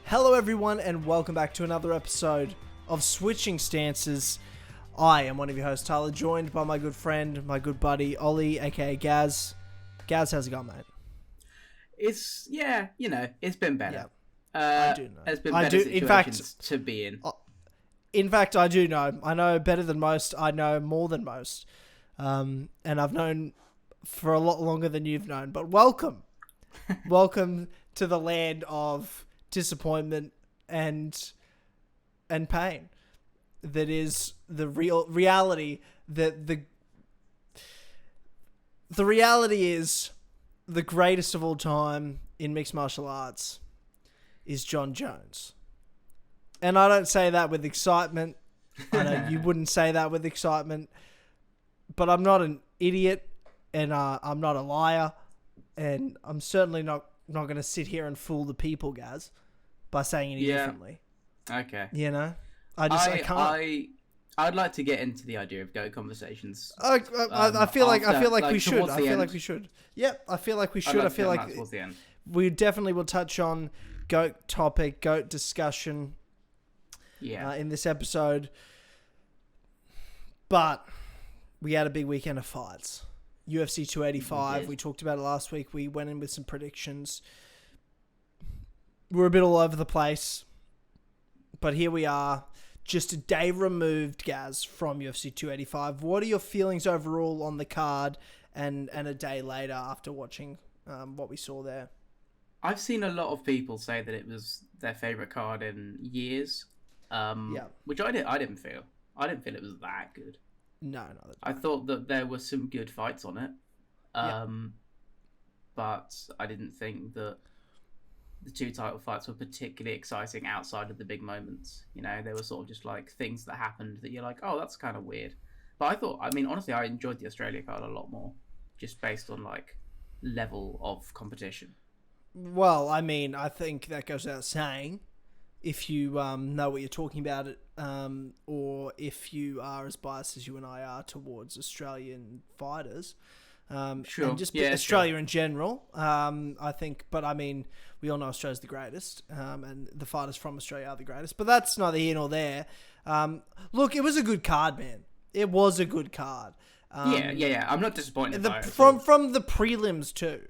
Hello everyone and welcome back to another episode of Switching Stances. I am one of your hosts, Tyler, joined by my good friend, my good buddy, Ollie, aka Gaz. Gaz, how's it going, mate? It's been better. I do know. There's been better situations to be in. In fact, I do know. I know better than most. I know more than most. And I've known for a lot longer than you've known. But welcome. Welcome to the land of disappointment and pain. That is the reality that the reality is the greatest of all time in mixed martial arts is Jon Jones. And I don't say that with excitement. I know you wouldn't say that with excitement. But I'm not an idiot, and I'm not a liar, and I'm certainly not going to sit here and fool the people, Gaz, by saying any differently. Okay. You know? I can't. I'd like to get into the idea of GOAT conversations. I feel like we should. I feel like we should. Yep, I feel like we should. I feel like we definitely will touch on GOAT topic, GOAT discussion. Yeah. In this episode, but we had a big weekend of fights. UFC 285. We talked about it last week. We went in with some predictions. We're a bit all over the place, but here we are. Just a day removed, Gaz, from UFC 285. What are your feelings overall on the card and a day later after watching what we saw there? I've seen a lot of people say that it was their favourite card in years, which I didn't feel. I didn't feel it was that good. No. I thought that there were some good fights on it, but I didn't think that the two title fights were particularly exciting outside of the big moments. You know, they were sort of just like things that happened that you're like, oh, that's kind of weird. But honestly, I enjoyed the Australia card a lot more, just based on like level of competition. Well, I mean, I think that goes without saying. If you know what you're talking about, or if you are as biased as you and I are towards Australian fighters, sure, and just Australia in general, I think. But I mean, we all know Australia's the greatest, and the fighters from Australia are the greatest. But that's neither here nor there. Look, it was a good card, man. It was a good card. Yeah. I'm not disappointed by it. From the prelims too.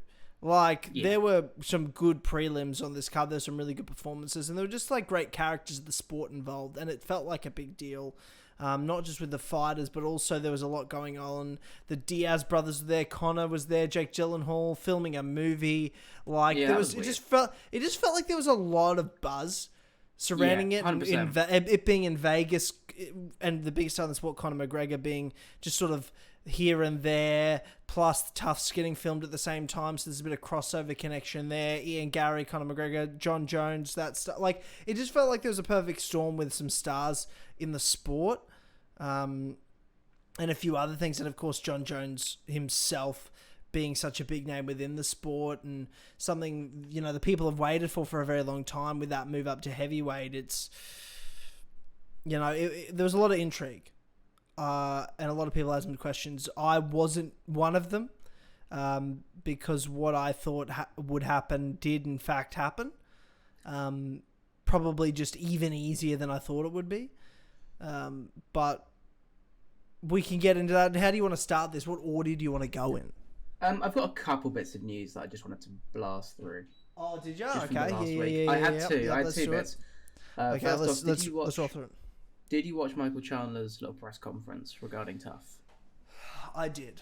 There were some good prelims on this card. There's some really good performances, and there were just like great characters of the sport involved, and it felt like a big deal. Not just with the fighters, but also there was a lot going on. The Diaz brothers were there. Conor was there. Jake Gyllenhaal filming a movie. It just felt like there was a lot of buzz surrounding it, and it being in Vegas, and the biggest star in the sport, Conor McGregor, being just sort of here and there, plus the Tufts getting filmed at the same time, so there's a bit of crossover connection there. Ian Garry, Conor McGregor, Jon Jones, that stuff. Like, it just felt like there was a perfect storm with some stars in the sport, and a few other things, and of course Jon Jones himself being such a big name within the sport, and something, you know, the people have waited for a very long time with that move up to heavyweight. It's, you know, there was a lot of intrigue. And a lot of people had some questions. I wasn't one of them, because what I thought would happen did in fact happen. Probably just even easier than I thought it would be. But we can get into that. How do you want to start this? What order do you want to go in? I've got a couple bits of news that I just wanted to blast through. Oh, did you? Okay, yeah. I had two bits. Okay, let's roll through it. Did you watch Michael Chandler's little press conference regarding Tough? I did.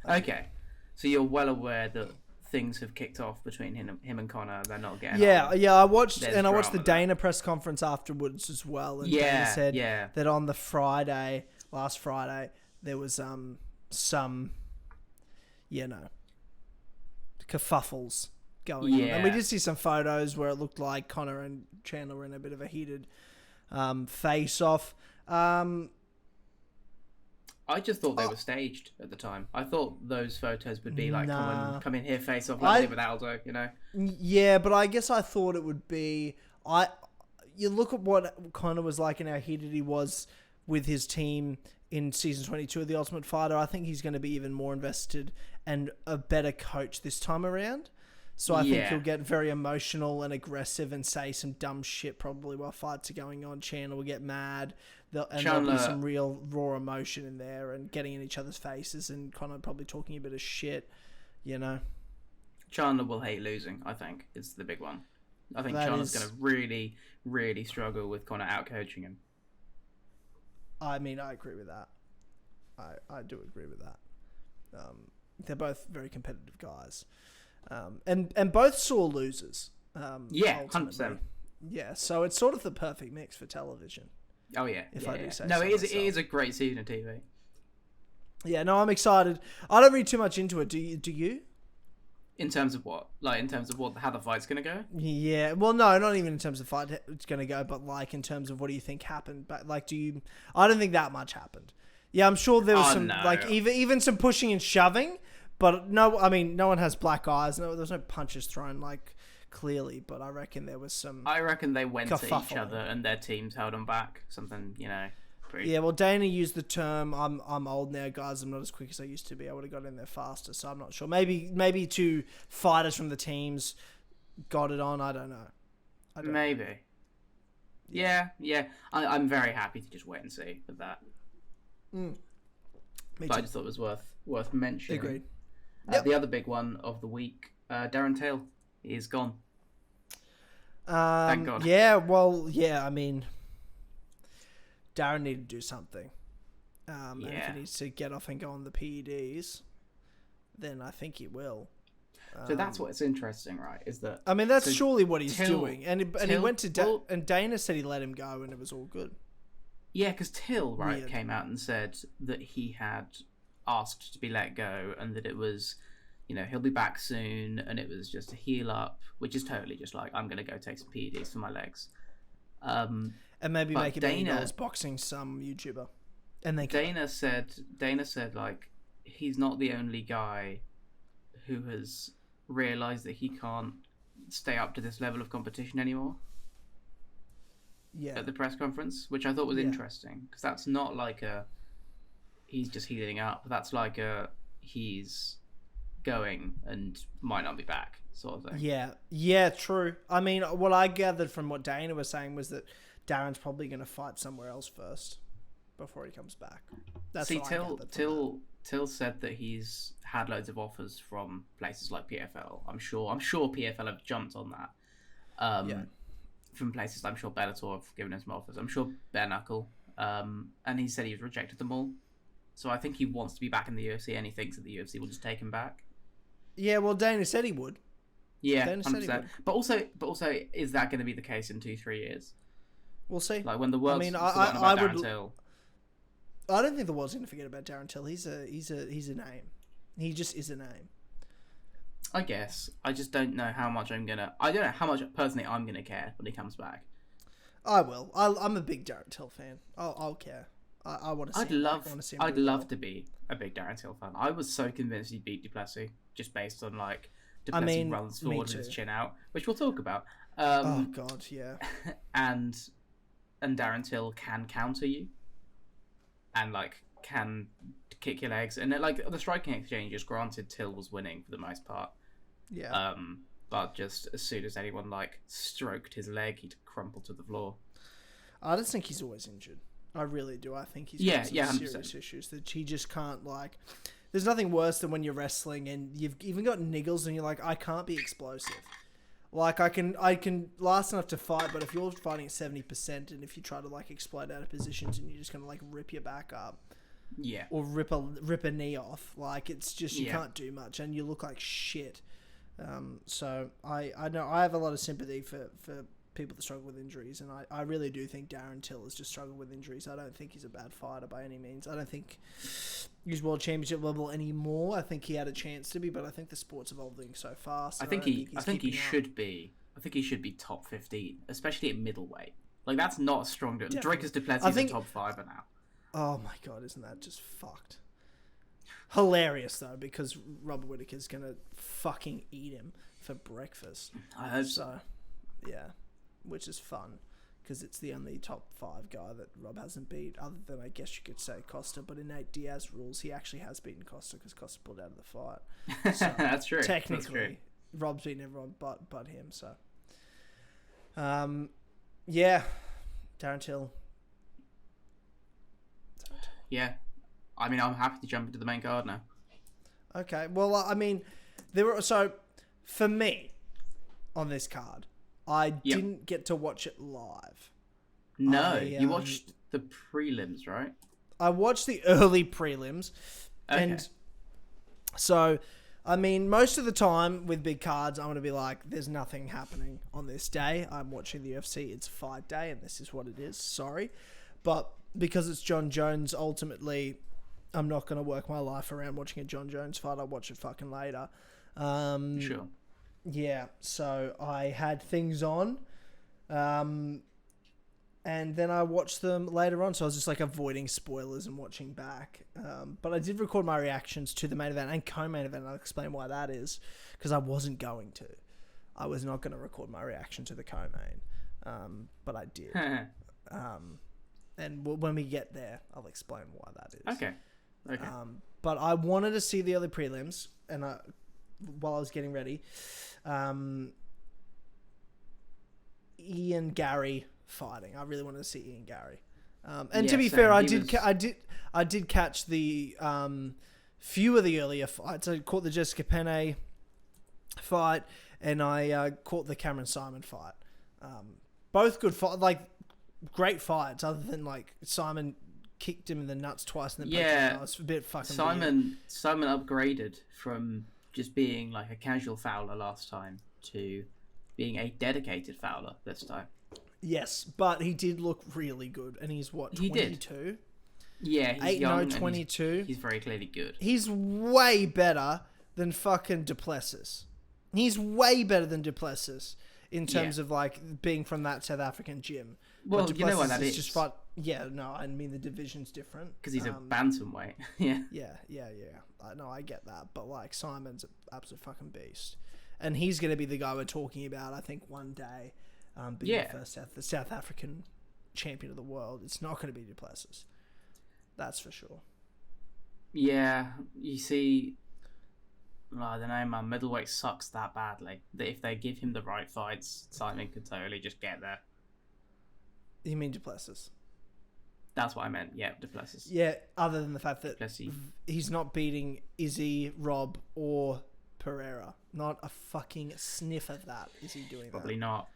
Okay. So you're well aware that things have kicked off between him and Conor. They're not getting on. I watched the Dana press conference afterwards as well. And Dana said that on the last Friday, there was some, kerfuffles going on. And we did see some photos where it looked like Conor and Chandler were in a bit of a heated face off. I just thought they were staged at the time. I thought those photos would be like, come in here, face off, like with Aldo, you know? Yeah, but I guess I thought it would be. You look at what Conor was like and how heated he was with his team in season 22 of The Ultimate Fighter. I think he's going to be even more invested and a better coach this time around. So I think he'll get very emotional and aggressive and say some dumb shit probably while fights are going on. Chandler will get mad. There'll be some real raw emotion in there and getting in each other's faces and Conor probably talking a bit of shit, you know. Chandler will hate losing, I think, is the big one. I think Chandler's going to really, really struggle with Conor out-coaching him. I mean, I agree with that. I do agree with that. They're both very competitive guys. And both sore losers. Yeah, 100%. Yeah, so it's sort of the perfect mix for television. Oh, yeah. If I do say so. No, it is a great season of TV. Yeah, no, I'm excited. I don't read too much into it. Do you? In terms of what? Like, in terms of how the fight's going to go? Yeah, well, no, not even in terms of fight it's going to go, but, like, in terms of what do you think happened? But, like, I don't think that much happened. Yeah, I'm sure there was even some pushing and shoving, but no one has black eyes. No, there's no punches thrown, like, clearly, but I reckon there was some. I reckon they went at each other and their teams held them back. Something, Yeah, well, Dana used the term, I'm old now, guys. I'm not as quick as I used to be. I would have got in there faster, so I'm not sure. Maybe two fighters from the teams got it on. I don't know. Maybe. Yeah. I'm very happy to just wait and see with that. But I just thought it was worth mentioning. Agreed. The other big one of the week, Darren Till is gone. Thank God. Yeah, well, yeah, I mean, Darren needed to do something. And if he needs to get off and go on the PEDs, then I think he will. So that's what's interesting, right? Is that I mean, that's surely what he's doing. And he went to and Dana said he let him go, and it was all good. Yeah, because Till came out and said that he had asked to be let go, and that it was, he'll be back soon, and it was just a heal up, which is totally just like, I'm gonna go take some PEDs for my legs. And maybe make a Nickals boxing some YouTuber. And Dana said like, he's not the only guy who has realised that he can't stay up to this level of competition anymore. Yeah. At the press conference, which I thought was interesting, because that's not like he's just healing up. That's like he's going and might not be back sort of thing. Yeah, true. I mean, what I gathered from what Dana was saying was that Darren's probably going to fight somewhere else first before he comes back. That's Till said that he's had loads of offers from places like PFL. I'm sure PFL have jumped on that. From places I'm sure Bellator have given him some offers. I'm sure bare knuckle. And he said he's rejected them all. So I think he wants to be back in the UFC, and he thinks that the UFC will just take him back. Yeah, well, Dana said he would. Yeah, 100%. But also, is that going to be the case in 2-3 years? We'll see. Like when the world's forgotten about Darren Till. I don't think the world's going to forget about Darren Till. He's a name. He just is a name. I guess. I just don't know how much I don't know how much personally I'm gonna care when he comes back. I will. I'm a big Darren Till fan. I'll care. I want to see him. I'd love to be a big Darren Till fan. I was so convinced he'd beat Duplessis just based on like Duplessis runs forward with his chin out, which we'll talk about. Oh God, yeah. and Darren Till can counter you, and like can kick your legs, and like the striking exchanges. Granted, Till was winning for the most part. Yeah. But just as soon as anyone like stroked his leg, he'd crumple to the floor. I just think he's always injured. I really do. I think he's got some serious issues that he just can't like. There's nothing worse than when you're wrestling and you've even got niggles and you're like, I can't be explosive. Like I can last enough to fight, but if you're fighting at 70% and if you try to like explode out of positions and you're just gonna like rip your back up. Yeah. Or rip a knee off. Like it's just you can't do much and you look like shit. So I know I have a lot of sympathy for people that struggle with injuries, and I really do think Darren Till has just struggled with injuries. I don't think he's a bad fighter by any means. I don't think he's world championship level anymore. I think he had a chance to be, but I think the sport's evolving so fast. I think he should be top 15, especially at middleweight. Like that's not a strong. Dricus Duplessis is a top 5 now. Oh my God, isn't that just fucked? Hilarious though, because Robert Whittaker's gonna fucking eat him for breakfast. I hope so. Yeah, which is fun because it's the only top 5 guy that Rob hasn't beat, other than I guess you could say Costa. But in Nate Diaz rules, he actually has beaten Costa because Costa pulled out of the fight. So That's true. Technically, Rob's beaten everyone but him. So, yeah, Darren Till. Yeah, I mean, I'm happy to jump into the main card now. Okay, well, I mean, for me on this card, I didn't get to watch it live. No, you watched the prelims, right? I watched the early prelims, and so, I mean, most of the time with big cards, I'm going to be like, there's nothing happening on this day. I'm watching the UFC. It's fight day, and this is what it is. Sorry. But because it's John Jones, ultimately, I'm not going to work my life around watching a John Jones fight. I'll watch it fucking later. Sure. Yeah, so I had things on, and then I watched them later on. So I was just like avoiding spoilers and watching back. But I did record my reactions to the main event and co-main event. I'll explain why that is, because I wasn't going to. I was not going to record my reaction to the co-main, but I did. And when we get there, I'll explain why that is. Okay. But I wanted to see the early prelims, and while I was getting ready, Garry fighting. I really wanted to see Garry. And to be fair, I did catch the few of the earlier fights. I caught the Jessica Penne fight, and I caught the Cameron Simon fight. Both good fights, like great fights. Other than like Simon kicked him in the nuts twice, and then it was a bit fucking weird. Simon upgraded from just being like a casual fowler last time to being a dedicated fowler this time. Yes, but he did look really good, and he's what, 22? He did. Yeah, he's 22. He's very clearly good. He's way better than fucking Duplessis. He's way better than Duplessis in terms of like being from that South African gym. Well, you know why that is. Just I mean the division's different because he's a bantamweight. Yeah. No, I get that, but like Simon's an absolute fucking beast, and he's going to be the guy we're talking about. I think one day, being the South African champion of the world. It's not going to be Duplessis. That's for sure. Yeah, you see, I don't know, man. Middleweight sucks that badly that if they give him the right fights, Simon could totally just get there. You mean Duplessis? That's what I meant. Yeah, Duplessis. Yeah, other than the fact that Duplessis. He's not beating Izzy, Rob, or Pereira. Not a fucking sniff of that is he doing. Probably not,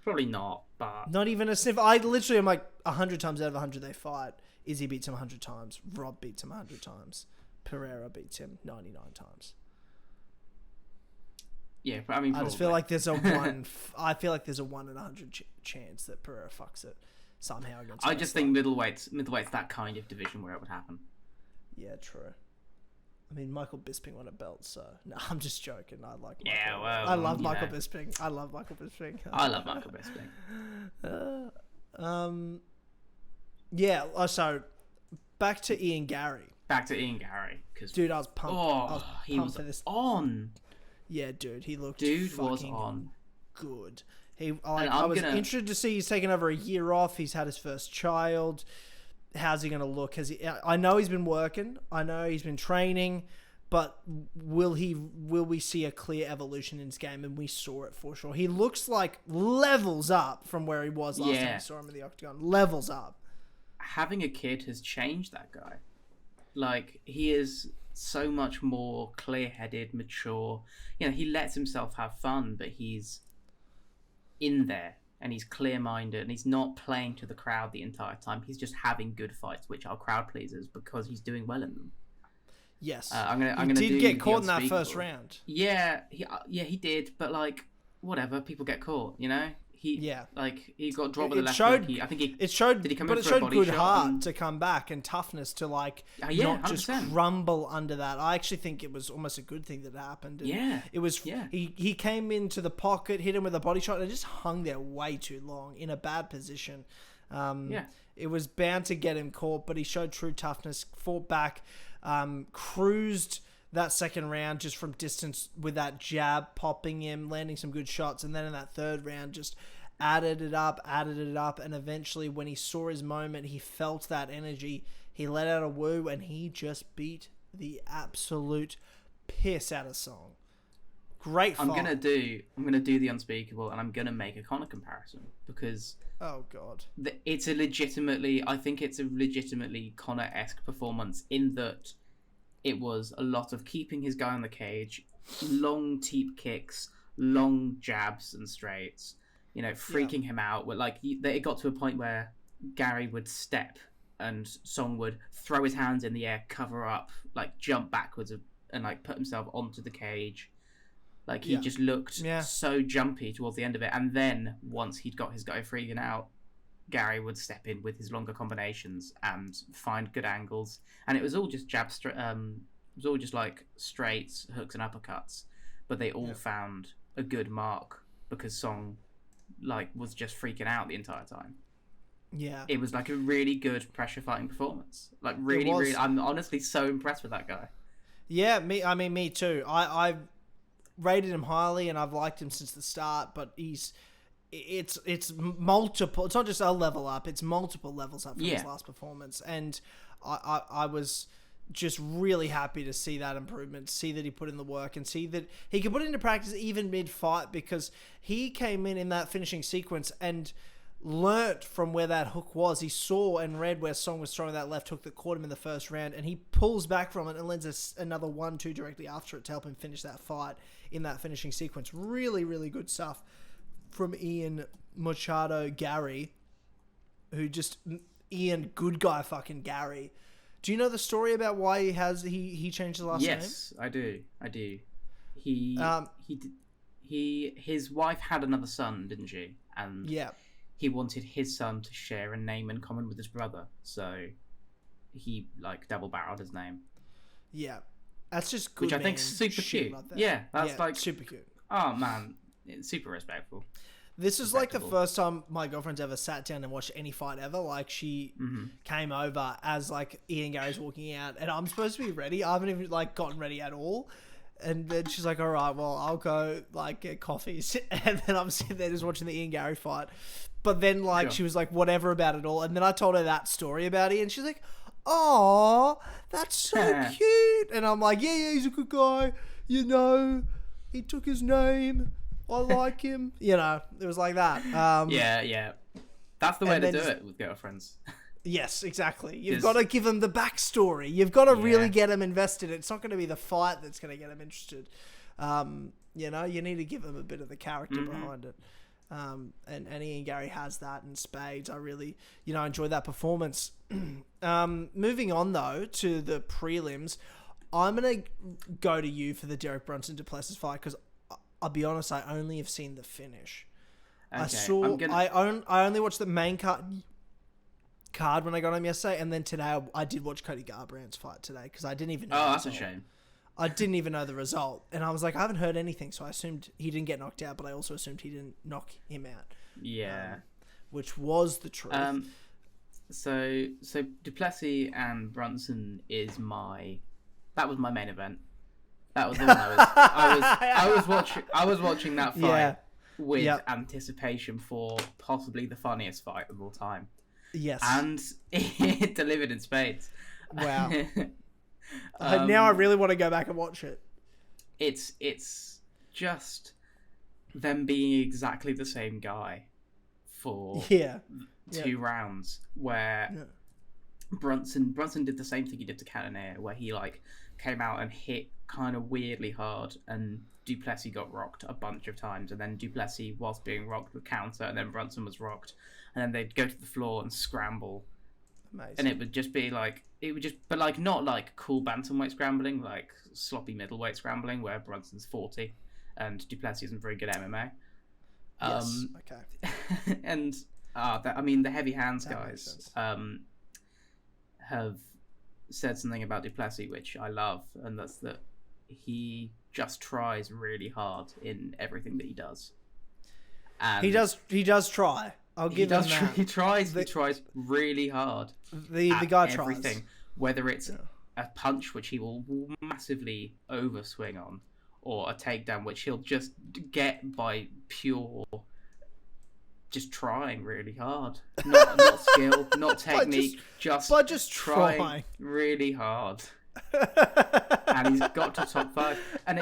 but... Not even a sniff. I literally am like 100 times out of 100 they fight. Izzy beats him 100 times. Rob beats him 100 times. Pereira beats him 99 times. Yeah, but I mean, I just feel like there's a one. I feel like there's a 1 in 100 chance that Pereira fucks it somehow against. I just think middleweight's that kind of division where it would happen. Yeah, true. I mean, Michael Bisping won a belt, so no, I'm just joking. I like. Yeah, Michael. well, I love Michael Bisping. I love Michael Bisping. I love Michael Bisping. Yeah. So back to Garry. Because dude, I was pumped. He was for this. On. Yeah, dude, he looked. Dude was on. Good. I was interested to see he's taken over a year off. He's had his first child. How's he going to look? I know he's been working. I know he's been training, but will we see a clear evolution in his game? And we saw it for sure. He looks like levels up from where he was last time we saw him in the octagon. Levels up. Having a kid has changed that guy. Like, he is so much more clear-headed, mature. You know, he lets himself have fun, but he's in there. And he's clear-minded, and he's not playing to the crowd the entire time. He's just having good fights, which are crowd pleasers because he's doing well in them. Yes, he did get caught in that first round. Yeah, he did. But like, whatever, people get caught. You know, he got dropped with the left hook. It showed good heart to come back and toughness to like not 100%. Just crumble under that. I actually think it was almost a good thing that happened. And it was. Yeah. He came into the pocket, hit him with a body shot, and just hung there way too long in a bad position. It was bound to get him caught, but he showed true toughness, fought back, cruised that second round just from distance with that jab, popping him, landing some good shots, and then in that third round just added it up, and eventually when he saw his moment, he felt that energy, he let out a woo, and he just beat the absolute piss out of Song. Great fight. I'm gonna do the unspeakable, and I'm gonna make a Conor comparison because oh god, I think it's a legitimately Conor-esque performance in that it was a lot of keeping his guy on the cage, long teep kicks, long jabs and straights, freaking him out. Where it got to a point where Garry would step and Song would throw his hands in the air, cover up, jump backwards and put himself onto the cage. He just looked so jumpy towards the end of it. And then once he'd got his guy freaking out, Garry would step in with his longer combinations and find good angles. And it was all just it was all just straights, hooks and uppercuts. But they all found a good mark because Song was just freaking out the entire time. Yeah. It was a really good pressure fighting performance. Really, I'm honestly so impressed with that guy. Yeah, me too. I rated him highly and I've liked him since the start, but it's multiple. It's not just a level up, it's multiple levels up from his last performance. And I was just really happy to see that improvement, see that he put in the work and see that he could put it into practice even mid-fight, because he came in that finishing sequence and learnt from where that hook was. He saw and read where Song was throwing that left hook that caught him in the first round, and he pulls back from it and lends another 1-2 directly after it to help him finish that fight in that finishing sequence. Really, really good stuff from Ian Machado Garry, Ian good guy fucking Garry. Do you know the story about why he changed his last name? Yes, I do. His wife had another son, didn't she? And he wanted his son to share a name in common with his brother, so he double-barreled his name. Yeah, that's just good. Which I think's super cute. Yeah, that's super cute. Oh man, it's super respectful. This is the first time my girlfriend's ever sat down and watched any fight ever. She came over as Ian Garry's walking out, and I'm supposed to be ready. I haven't even gotten ready at all. And then she's like, all right, well, I'll go get coffees. And then I'm sitting there just watching the Ian Garry fight. But then she was whatever about it all. And then I told her that story about Ian. She's like, oh, that's so cute. And I'm like, yeah, he's a good guy. He took his name. I like him. It was like that. Yeah. That's the way to do it with girlfriends. Yes, exactly. You've got to give them the backstory. You've got to really get them invested. It's not going to be the fight that's going to get them interested. You need to give them a bit of the character behind it. And Ian Garry has that in spades. I really, enjoyed that performance. Moving on, though, to the prelims, I'm going to go to you for the Derek Brunson-Duplessis fight because I'll be honest, I only have seen the finish. Okay. I only watched the main card when I got home yesterday, and then today I did watch Cody Garbrandt's fight today because I didn't even know. Oh, that's a shame. I didn't even know the result, and I was like, I haven't heard anything, so I assumed he didn't get knocked out, but I also assumed he didn't knock him out. Yeah, which was the truth. So Duplessis and Brunson that was my main event. That was the one I was watching that fight with anticipation for possibly the funniest fight of all time. Yes. And it delivered in spades. Wow. Now I really want to go back and watch it. It's just them being exactly the same guy for 2 rounds, where Brunson did the same thing he did to Cannonier, where he came out and hit kind of weirdly hard, and Duplessis got rocked a bunch of times, and then Duplessis, whilst being rocked, would counter, and then Brunson was rocked, and then they'd go to the floor and scramble. Amazing. And it would just be but not cool bantamweight scrambling, sloppy middleweight scrambling, where Brunson's 40 and Duplessis isn't very good at MMA. Yes. Okay. And the heavy hands guys have said something about Duplessis which I love, and that's that he just tries really hard in everything that he does. And he does try. I'll give him that. He tries really hard. The guy tries everything, whether it's a punch which he will massively overswing on, or a takedown which he'll just get by pure just trying really hard. Not skill, not technique, just trying really hard. And he's got to top 5. And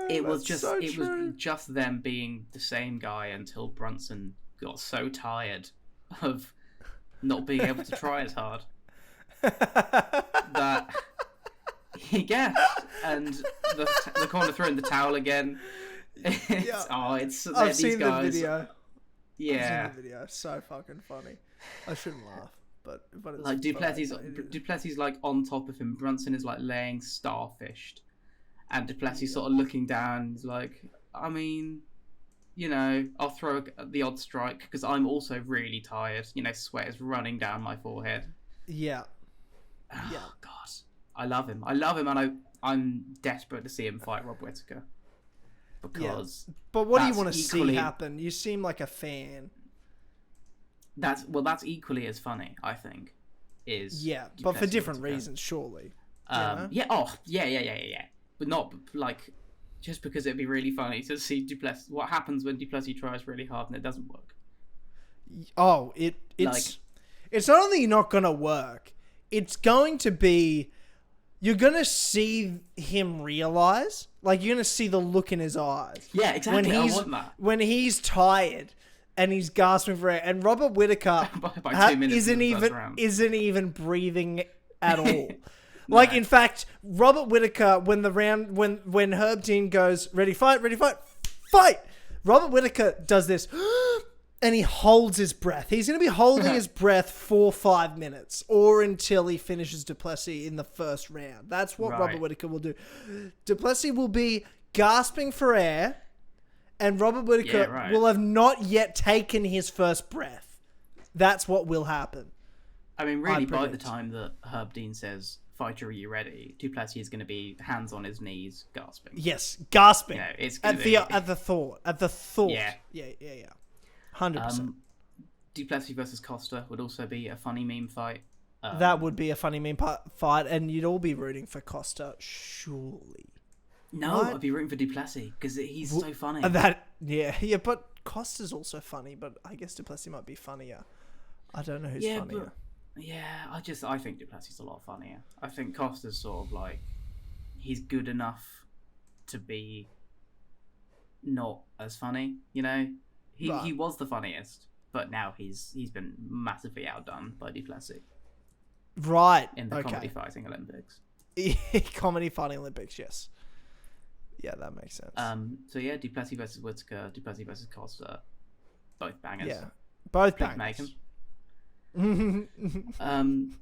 it was just them being the same guy until Brunson got so tired of not being able to try as hard that he gasped, and the Conor throwing the towel again. I've seen the video. Yeah, I've seen the video. So fucking funny. I shouldn't laugh, but it's like Duplessis like on top of him. Brunson is like laying starfished, and Duplessis sort of looking down. He's like, I mean, you know, I'll throw the odd strike because I'm also really tired. You know, sweat is running down my forehead. Yeah. Oh, God, I love him, and I'm desperate to see him fight Rob Whittaker. Because but what do you want to see happen? You seem like a fan. That's equally as funny, I think. But for different reasons, surely. Yeah. But not like just because it'd be really funny to see Duplessis. What happens when Duplessis tries really hard and it doesn't work? Oh, it's not only not gonna work. It's going to be. You're going to see him realize, like, you're going to see the look in his eyes. Yeah, exactly. I want that. When he's tired and he's gasping for air, and Robert Whittaker by 2 minutes isn't even breathing at all. Like, in fact, Robert Whittaker, when Herb Dean goes, ready, fight! Robert Whittaker does this, and he holds his breath. He's going to be holding his breath for 5 minutes or until he finishes Duplessis in the first round. That's what Robert Whittaker will do. Duplessis will be gasping for air, and Robert Whittaker will have not yet taken his first breath. That's what will happen. I mean, really, by the time that Herb Dean says, "Fighter, are you ready?" Duplessis is going to be hands on his knees, gasping. Yes, gasping. You know, it's at the thought. Yeah. 100%. Duplessis versus Costa would also be a funny meme fight. That would be a funny meme fight, and you'd all be rooting for Costa, surely. No, right? I'd be rooting for Duplessis because he's so funny. But Costa's also funny, but I guess Duplessis might be funnier. I don't know who's funnier. I think Duplessis is a lot funnier. I think Costa's sort of like, he's good enough to be not as funny, you know? He was the funniest, but now he's been massively outdone by Duplessis. Right. In the comedy fighting Olympics. Comedy fighting Olympics, yes. Yeah, that makes sense. Duplessis versus Whittaker, Duplessis versus Costa, both bangers. Yeah, both bangers. Make them.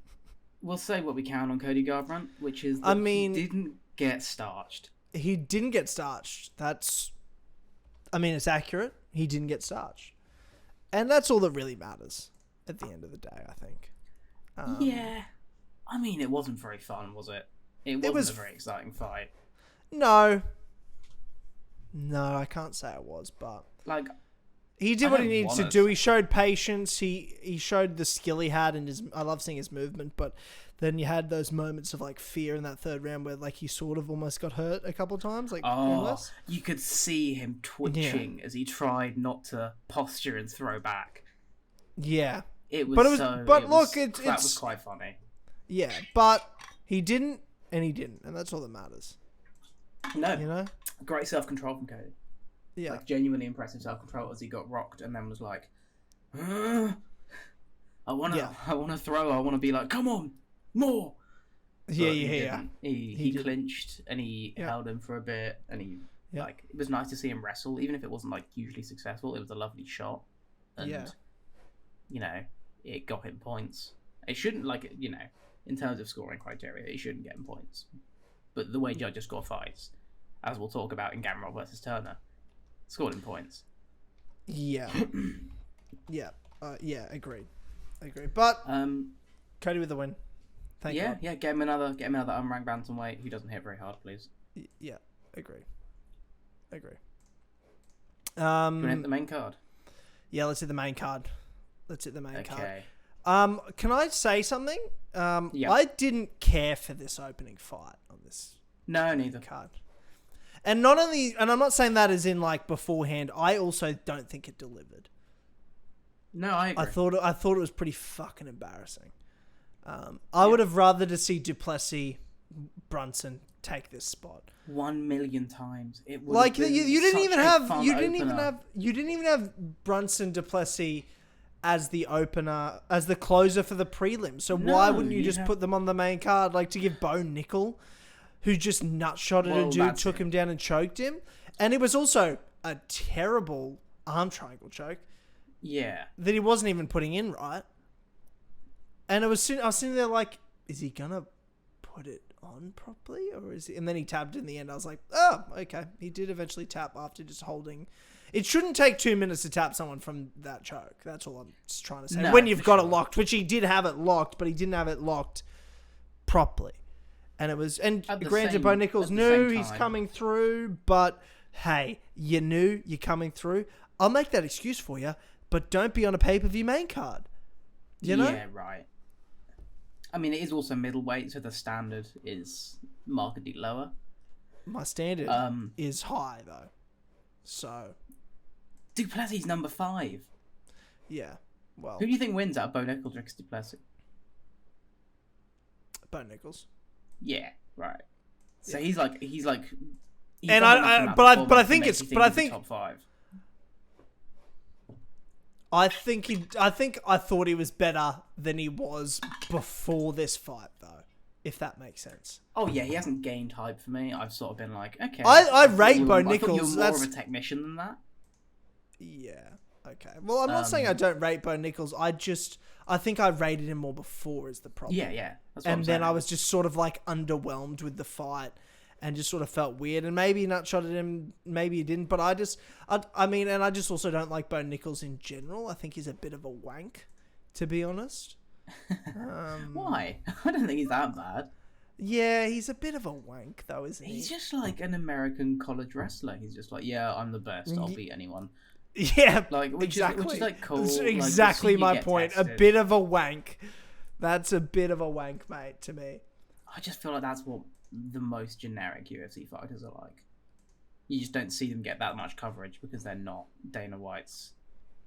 We'll say what we can on Cody Garbrandt, which is that he didn't get starched. He didn't get starched. It's accurate. He didn't get starched. And that's all that really matters at the end of the day, I think. It wasn't very fun, was it? It wasn't a very exciting fight. No, I can't say it was, but... Like, he did what he needed to do. He showed patience. He showed the skill he had, and I love seeing his movement, but then you had those moments of like fear in that third round where like he sort of almost got hurt a couple of times. You could see him twitching as he tried not to posture and throw back. Yeah, that was quite funny. Yeah, but he didn't, and that's all that matters. No, you know, great self-control from Cody. Yeah, like genuinely impressive self-control as he got rocked and then was like, I want to throw. I want to be like, come on, more. He clinched and he held him for a bit, and it was nice to see him wrestle, even if it wasn't like hugely successful. It was a lovely shot, and you know, it got him points. It shouldn't, like, you know, in terms of scoring criteria, it shouldn't get him points. But the way judges score fights, as we'll talk about in Gamrot versus Turner, scored him points. Yeah. Agreed. But Cody with the win. Thank God. Yeah. Get him another unranked bantamweight who doesn't hit very hard, please. Yeah, agree. You want to hit the main card? Yeah, let's hit the main card. Okay. Can I say something? I didn't care for this opening fight on this. No, neither. Card. And not only, and I'm not saying that as in like beforehand. I also don't think it delivered. No, I agree. I thought it was pretty fucking embarrassing. I would have rather to see Duplessis Brunson take this spot. 1,000,000 times. It would Like have been you didn't such even a have fun you didn't even opener. have Brunson du Plessis as the opener, as the closer for the prelim. So why No, wouldn't you just put them on the main card, like to give Bo Nickal, who just nutshotted a dude, took him down and choked him, and it was also a terrible arm triangle choke. Yeah. That he wasn't even putting in right. And I was sitting there like, is he gonna put it on properly, or is he? And then he tapped in the end. I was like, oh, okay. He did eventually tap after just holding. It shouldn't take 2 minutes to tap someone from that choke. That's all I'm just trying to say. No, when you've got sure. it locked, which he did have it locked, but he didn't have it locked properly. And it was, and granted, Bo Nickals knew he's coming through, but hey, you knew you're coming through. I'll make that excuse for you, but don't be on a pay-per-view main card. You know? Yeah, right. I mean, it is also middleweight, so the standard is markedly lower. My standard is high, though. So... du Plessis number 5. Yeah, well... Who do you think wins out of Bo Nickals or du Plessis? Bo Nickals. Yeah, right. So Yeah. he's like... And I think it's... But I think... Top 5. I thought he was better than he was before this fight, though. If that makes sense. Oh yeah, he hasn't gained hype for me. I've sort of been like, okay. I rate Bo Nickals. I thought you were more of a technician than that. Yeah. Okay. Well, I'm not saying I don't rate Bo Nickals. I think I rated him more before is the problem. Yeah. That's what And I'm then saying. I was just sort of like underwhelmed with the fight. And just sort of felt weird. And maybe he nutshotted him, maybe he didn't. But I just also don't like Bo Nickals in general. I think he's a bit of a wank, to be honest. Why? I don't think he's that bad. Yeah, he's a bit of a wank, though, isn't he? He's just like an American college wrestler. He's just like, yeah, I'm the best. I'll beat anyone. Yeah, which is like cool. That's like, exactly my point. Tested. A bit of a wank. That's a bit of a wank, mate, to me. I just feel like that's what the most generic UFC fighters are like. You just don't see them get that much coverage because they're not Dana White's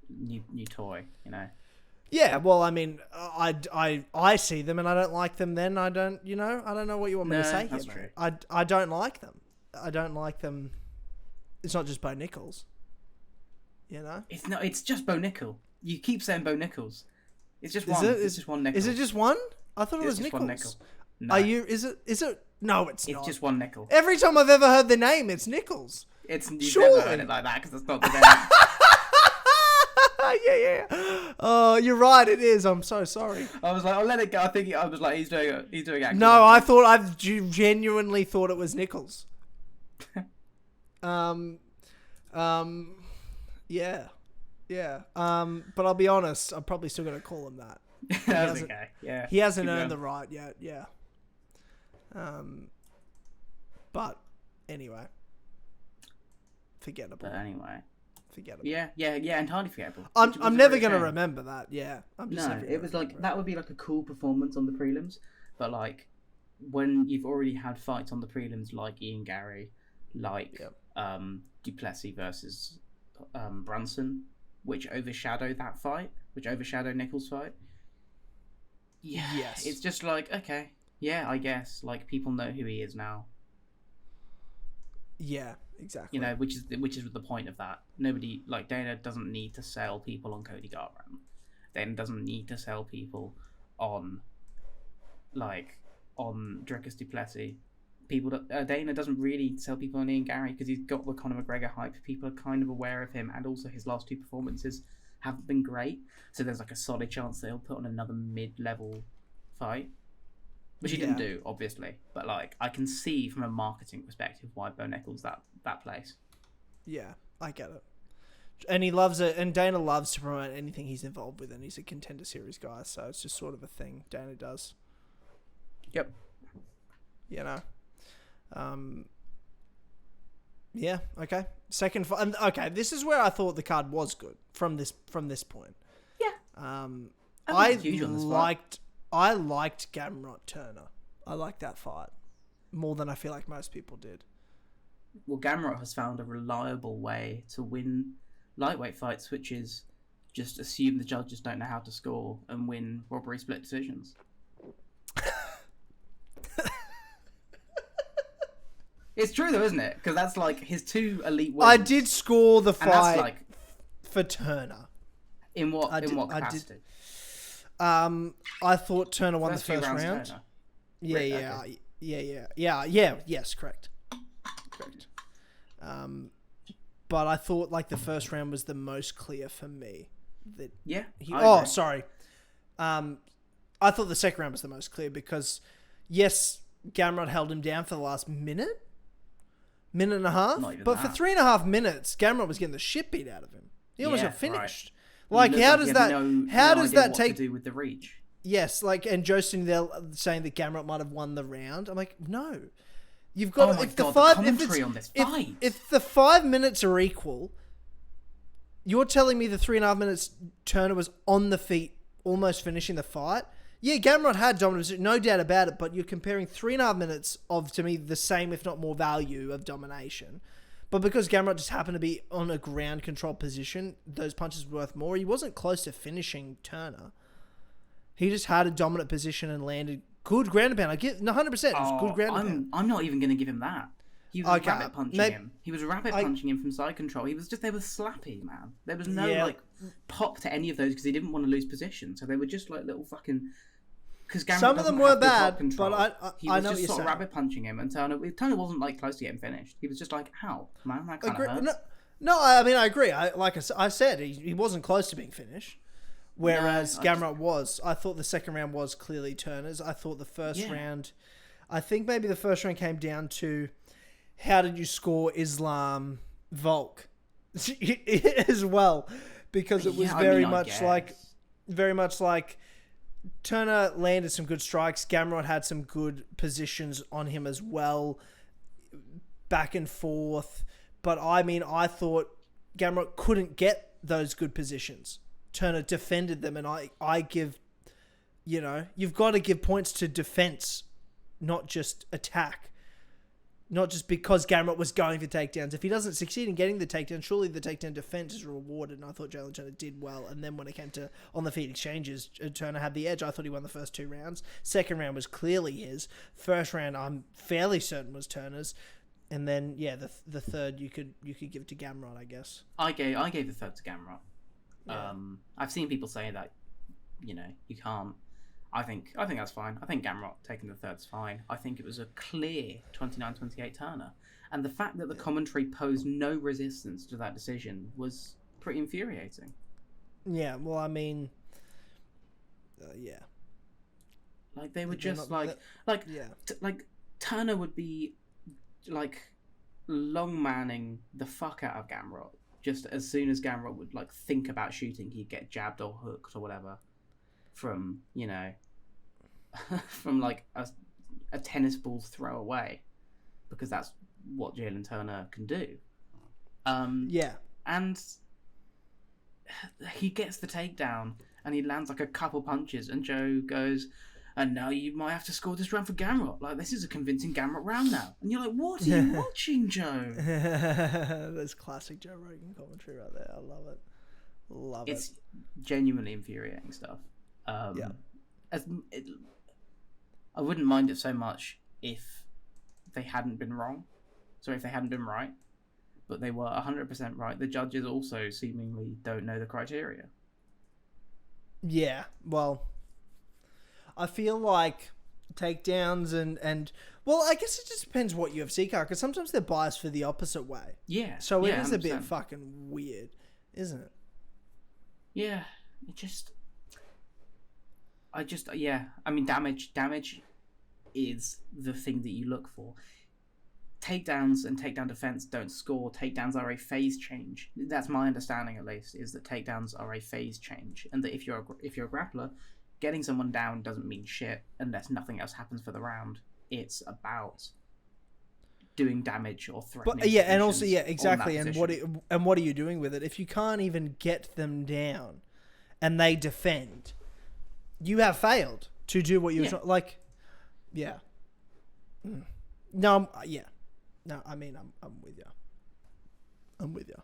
new toy, you know? Yeah, well, I mean, I see them and I don't like them. Then I don't know what you want me to say that's here, true. mate. I don't like them. I don't like them. It's not just Bo Nickals. You know? It's just Bo Nickal. You keep saying Bo Nickals. It's just one. It's just one Nickal. Is it just one? I thought it was just Nickals. one Nickal. No. Are you? Is it? No, it's not. It's just one Nickal. Every time I've ever heard the name, it's Nickals. You've Surely. never heard it like that because it's not the name. Yeah. Oh, you're right. It is. I'm so sorry. I was like, I'll let it go. I was like, he's doing action. No, I've genuinely thought it was Nickals. Yeah. But I'll be honest. I'm probably still gonna call him that. That's okay. Yeah. He hasn't earned the right yet. Yeah. But anyway, forgettable. Forgettable. Yeah, entirely forgettable. I'm never gonna remember that. Yeah. It was like that would be like a cool performance on the prelims, but like when you've already had fights on the prelims like Ian Garry, like du Plessis versus Brunson, which overshadowed that fight, which overshadowed Nickals' fight. Yeah, yes. It's just like, okay, yeah, I guess like people know who he is now. Yeah, exactly. You know, which is the point of that. Nobody, like, Dana doesn't need to sell people on Cody Garbrandt. Dana doesn't need to sell people on Dricus du Plessis. Dana doesn't really sell people on Ian Garry because he's got the Conor McGregor hype. People are kind of aware of him, and also his last 2 performances haven't been great. So there's like a solid chance that he'll put on another mid-level fight. Which he didn't do, obviously. But like, I can see from a marketing perspective why Bo Nickals that place. Yeah, I get it. And he loves it, and Dana loves to promote anything he's involved with, and he's a Contender Series guy, so it's just sort of a thing Dana does. Yep. You know? Yeah, okay. Second fight. Okay, this is where I thought the card was good from this point. Yeah. I liked Gamrot Turner. I liked that fight more than I feel like most people did. Well, Gamrot has found a reliable way to win lightweight fights, which is just assume the judges don't know how to score and win robbery split decisions. It's true though, isn't it? Because that's like his 2 elite wins. I did score the fight like, for Turner. In what capacity? I thought Turner won the first round. round. Turner. Yeah. Yes, correct. But I thought like the first round was the most clear for me. Sorry. I thought the second round was the most clear because, yes, Gamrot held him down for the last minute and a half. But for 3.5 minutes, Gamrot was getting the shit beat out of him. He almost got finished. Right. Like, how does that take to do with the reach? Yes, like, and Jostin there saying that Gamrot might have won the round. I'm like, no. You've got if the 5 minutes are equal, you're telling me the 3.5 minutes Turner was on the feet, almost finishing the fight. Yeah, Gamrot had dominance, no doubt about it, but you're comparing 3.5 minutes of, to me, the same, if not more value of domination. But because Gamrot just happened to be on a ground control position, those punches were worth more. He wasn't close to finishing Turner. He just had a dominant position and landed good ground and pound. I get 100%. It was good ground and pound. I'm not even going to give him that. He was rabbit punching him. He was rabbit punching him from side control. They were slappy, man. There was no pop to any of those because he didn't want to lose position. So they were just like little fucking. Because some of them were bad, but he was just sort of rabbit punching him, and Turner wasn't like close to getting finished. He was just like, "Ow, man, that kind of hurts." No, I mean I agree. I said, he wasn't close to being finished. Whereas Gamrot was. I thought the second round was clearly Turner's. I thought the first round... I think maybe the first round came down to how did you score Islam Volk as well. Because it was very much like Turner landed some good strikes. Gamrot had some good positions on him as well. Back and forth. But I mean, I thought Gamrot couldn't get those good positions. Turner defended them, and I give, you've got to give points to defense, not just attack. Not just because Gamrot was going for takedowns. If he doesn't succeed in getting the takedown, surely the takedown defense is rewarded, and I thought Jalen Turner did well. And then when it came to on-the-feet exchanges, Turner had the edge. I thought he won the first 2 rounds. Second round was clearly his. First round, I'm fairly certain was Turner's. And then, the third you could give to Gamrot, I guess. I gave the third to Gamrot. Yeah. I've seen people say that, you can't. I think that's fine. I think Gamrot taking the third's fine. I think it was a clear 29-28 Turner. And the fact that the commentary posed no resistance to that decision was pretty infuriating. Yeah, well, I mean, Like, they were just Turner would be, like, long manning the fuck out of Gamrot. Just as soon as Gamrot would think about shooting, he'd get jabbed or hooked or whatever from from a tennis ball's throw away, because that's what Jalen Turner can do. And he gets the takedown and he lands a couple punches, and Joe goes, "And now you might have to score this round for Gamrot. This is a convincing Gamrot round now." And you're like, what are you watching, Joe? That's classic Joe Rogan commentary right there. I love it. It's genuinely infuriating stuff. I wouldn't mind it so much if they hadn't been wrong. So if they hadn't been right. But they were 100% right. The judges also seemingly don't know the criteria. Yeah, well... I feel like takedowns and well, I guess it just depends what UFC card, because sometimes they're biased for the opposite way. Yeah. So it is 100%. a bit fucking weird, isn't it? Yeah. I mean, damage is the thing that you look for. Takedowns and takedown defense don't score. Takedowns are a phase change. That's my understanding, at least, is that takedowns are a phase change, and that if you're a grappler, getting someone down doesn't mean shit unless nothing else happens for the round. It's about doing damage or threatening. But and also exactly. And what are you doing with it? If you can't even get them down, and they defend, you have failed to do what you were like. Yeah. No. No. I mean, I'm with you.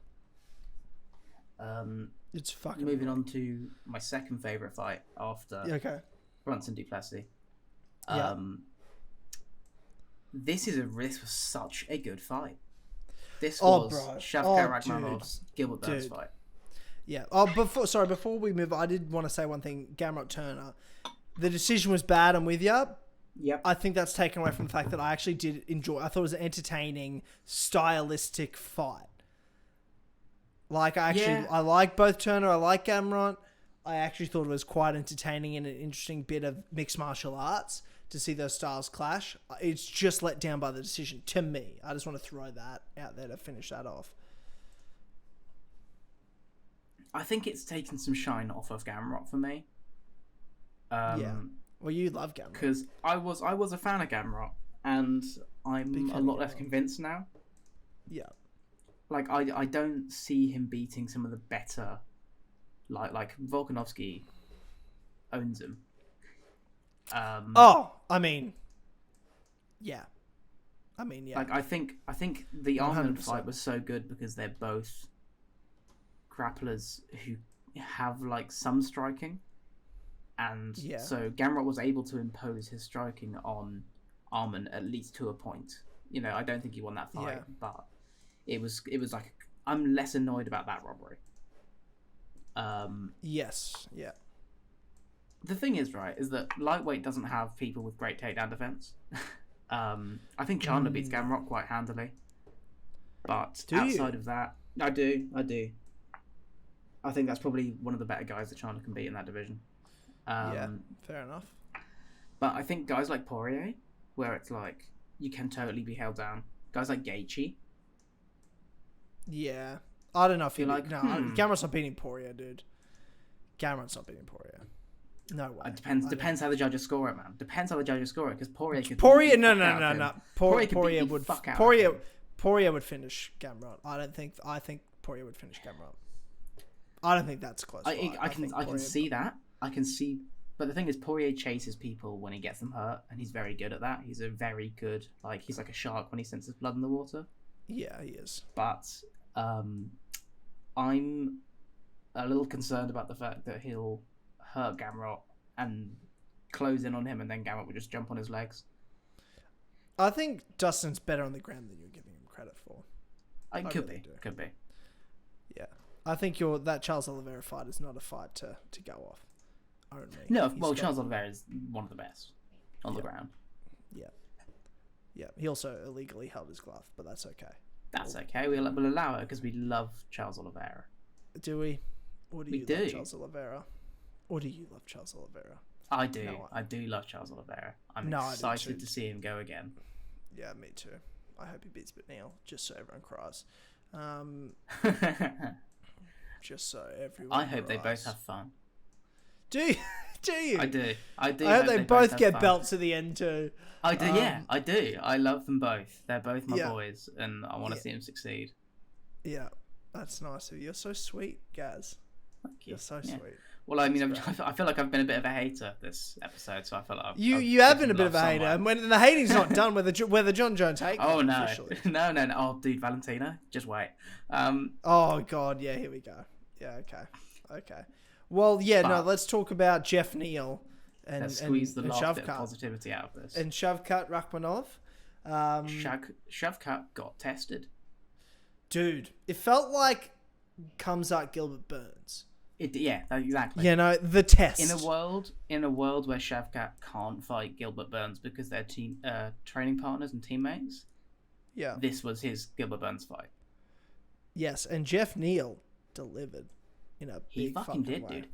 It's fucking... Moving on to my second favourite fight after Brunson du Plessis. this was such a good fight. This Oh, was bro. Shavkat Oh, Rakhmonov's Gilbert Burns Dude. fight. Yeah. Oh, before we move, I did want to say one thing. Gamrot Turner, the decision was bad. I'm with you. Yep. I think that's taken away from the fact that I actually did enjoy. I thought it was an entertaining, stylistic fight. Like I like both Turner. I like Gamrot. I actually thought it was quite entertaining and an interesting bit of mixed martial arts to see those styles clash. It's just let down by the decision to me. I just want to throw that out there to finish that off. I think it's taken some shine off of Gamrot for me. Yeah. Well, you love Gamrot. Because I was a fan of Gamrot, and I'm a lot less convinced now. Yeah. Like, I don't see him beating some of the better... Like Volkanovski owns him. I mean, yeah. Like, I think the Arnold fight was so good because they're both grapplers who have, like, some striking. And so Gamrot was able to impose his striking on Arman at least to a point. You know, I don't think he won that fight, but it was like, I'm less annoyed about that robbery. Yes. Yeah. The thing is, right, is that lightweight doesn't have people with great takedown defense. I think Chandler beats Gamrot quite handily. But outside of that, I do. I think that's probably one of the better guys that Chandler can beat in that division. Yeah, fair enough. But I think guys like Poirier, where it's like, you can totally be held down. Guys like Gaethje. Yeah. I don't know if you're like, Gamrot's not beating Poirier, dude. Gamrot's not beating Poirier. No way. It depends how the judges score it, man. Depends how the judges score it, because Poirier could... No. Poirier would finish Gamrot. I think Poirier would finish Gamrot. I don't think that's close. I can see that. I can see... But the thing is, Poirier chases people when he gets them hurt, and he's very good at that. He's a very good... Like, he's like a shark when he senses blood in the water. Yeah, he is. But... I'm a little concerned about the fact that he'll hurt Gamrot and close in on him, and then Gamrot will just jump on his legs. I think Dustin's better on the ground than you're giving him credit for. Could be. Yeah. I think that Charles Oliveira fight is not a fight to go off. Only. No, Charles Oliveira is one of the best on the ground. Yeah. Yeah. He also illegally held his glove, but that's okay. That's okay. We'll allow it because we love Charles Oliveira. Do we? Or do you love Charles Oliveira? Or do you love Charles Oliveira? I do. No, I do love Charles Oliveira. I'm excited to see him go again. Yeah, me too. I hope he beats McNeil, just so everyone cries. Just so everyone I hope they both have fun. Do you? I do. I hope they both get belts at the end too. I do, I do. I love them both. They're both my boys, and I want to see them succeed. Yeah, that's nice of you. You're so sweet, Gaz. Thank you. You're so sweet. Well, I mean, I feel like I've been a bit of a hater this episode, so I feel like you have been a bit of a hater, and when the hating's not done, whether John Jones hate. Oh no, no. Oh, dude, Valentina, just wait. Oh God, yeah, here we go. Yeah, okay. Well, let's talk about Jeff Neal and squeeze the last bit of positivity out of this. And Shavkat Rakhmonov. Shavkat got tested. Dude, it felt like Khamzat Gilbert Burns. Exactly. You know, the test. In a world where Shavkat can't fight Gilbert Burns because they're training partners and teammates. Yeah. This was his Gilbert Burns fight. Yes, and Jeff Neal delivered in a big fucking did, way. Dude.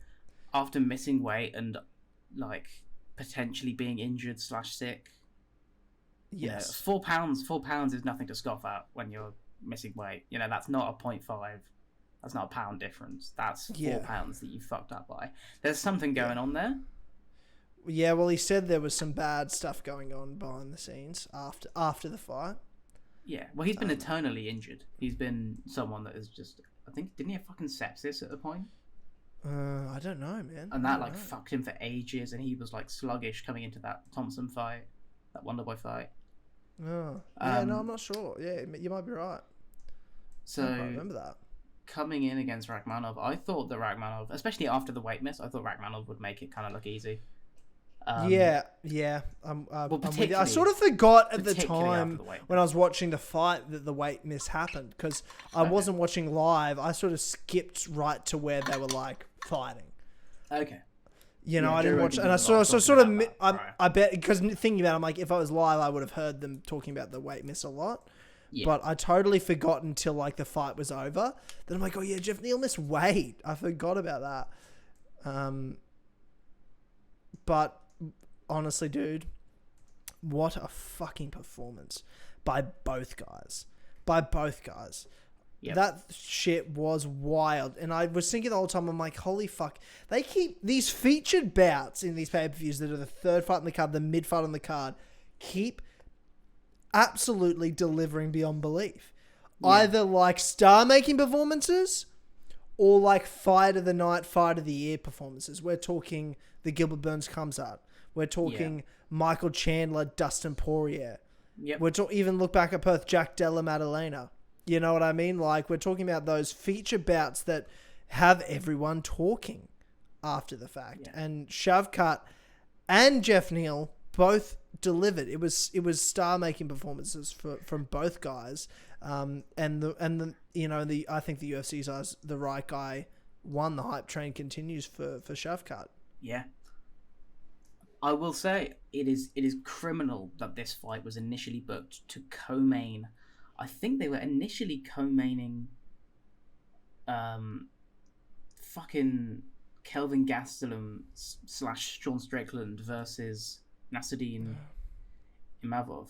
After missing weight and like potentially being injured / sick. Yes. 4 pounds is nothing to scoff at when you're missing weight. You know, that's not a 0.5. That's not a pound difference. That's 4 pounds that you fucked up by. There's something going on there. Yeah, well, he said there was some bad stuff going on behind the scenes after the fight. Yeah, well, he's been eternally injured. He's been someone that is just... I think, didn't he have fucking sepsis at a point? I don't know, man. And that fucked him for ages, and he was like sluggish coming into that Thompson fight, that Wonderboy fight. Oh, yeah, no, I'm not sure. Yeah, you might be right. So I remember that. Coming in against Rakhmonov, I thought that Rakhmonov, especially after the weight miss, I thought Rakhmonov would make it kind of look easy. Yeah. I'm with you. I sort of particularly forgot at the after time the weight when I was watching the fight that the weight miss happened because I wasn't watching live. I sort of skipped right to where they were like fighting. Okay. You know, I Joe didn't watch, Rogan and I did a lot saw of sort talking of. about that I bet because thinking about it, I'm like, if I was live, I would have heard them talking about the weight miss a lot. Yeah. But I totally forgot until like the fight was over. Then I'm like, oh yeah, Jeff Neal missed weight. I forgot about that. But honestly, dude, what a fucking performance by both guys. Yep. That shit was wild. And I was thinking the whole time, I'm like, holy fuck. They keep these featured bouts in these pay-per-views that are the third fight on the card, the mid fight on the card, keep absolutely delivering beyond belief. Yeah. Either like star-making performances or like fight of the night, fight of the year performances. We're talking the Gilbert Burns comes out. We're talking Michael Chandler, Dustin Poirier. Yep. We're even look back at Perth, Jack Della Maddalena. You know what I mean? Like, we're talking about those feature bouts that have everyone talking after the fact. Yeah. And Shavkat and Jeff Neal both delivered. It was star-making performances from both guys. I think the UFC's eyes, the right guy won. The hype train continues for Shavkat. Yeah. I will say it is criminal that this fight was initially booked to co-main. I think they were initially co-maining fucking Kelvin Gastelum / Sean Strickland versus Nasruddin Imavov.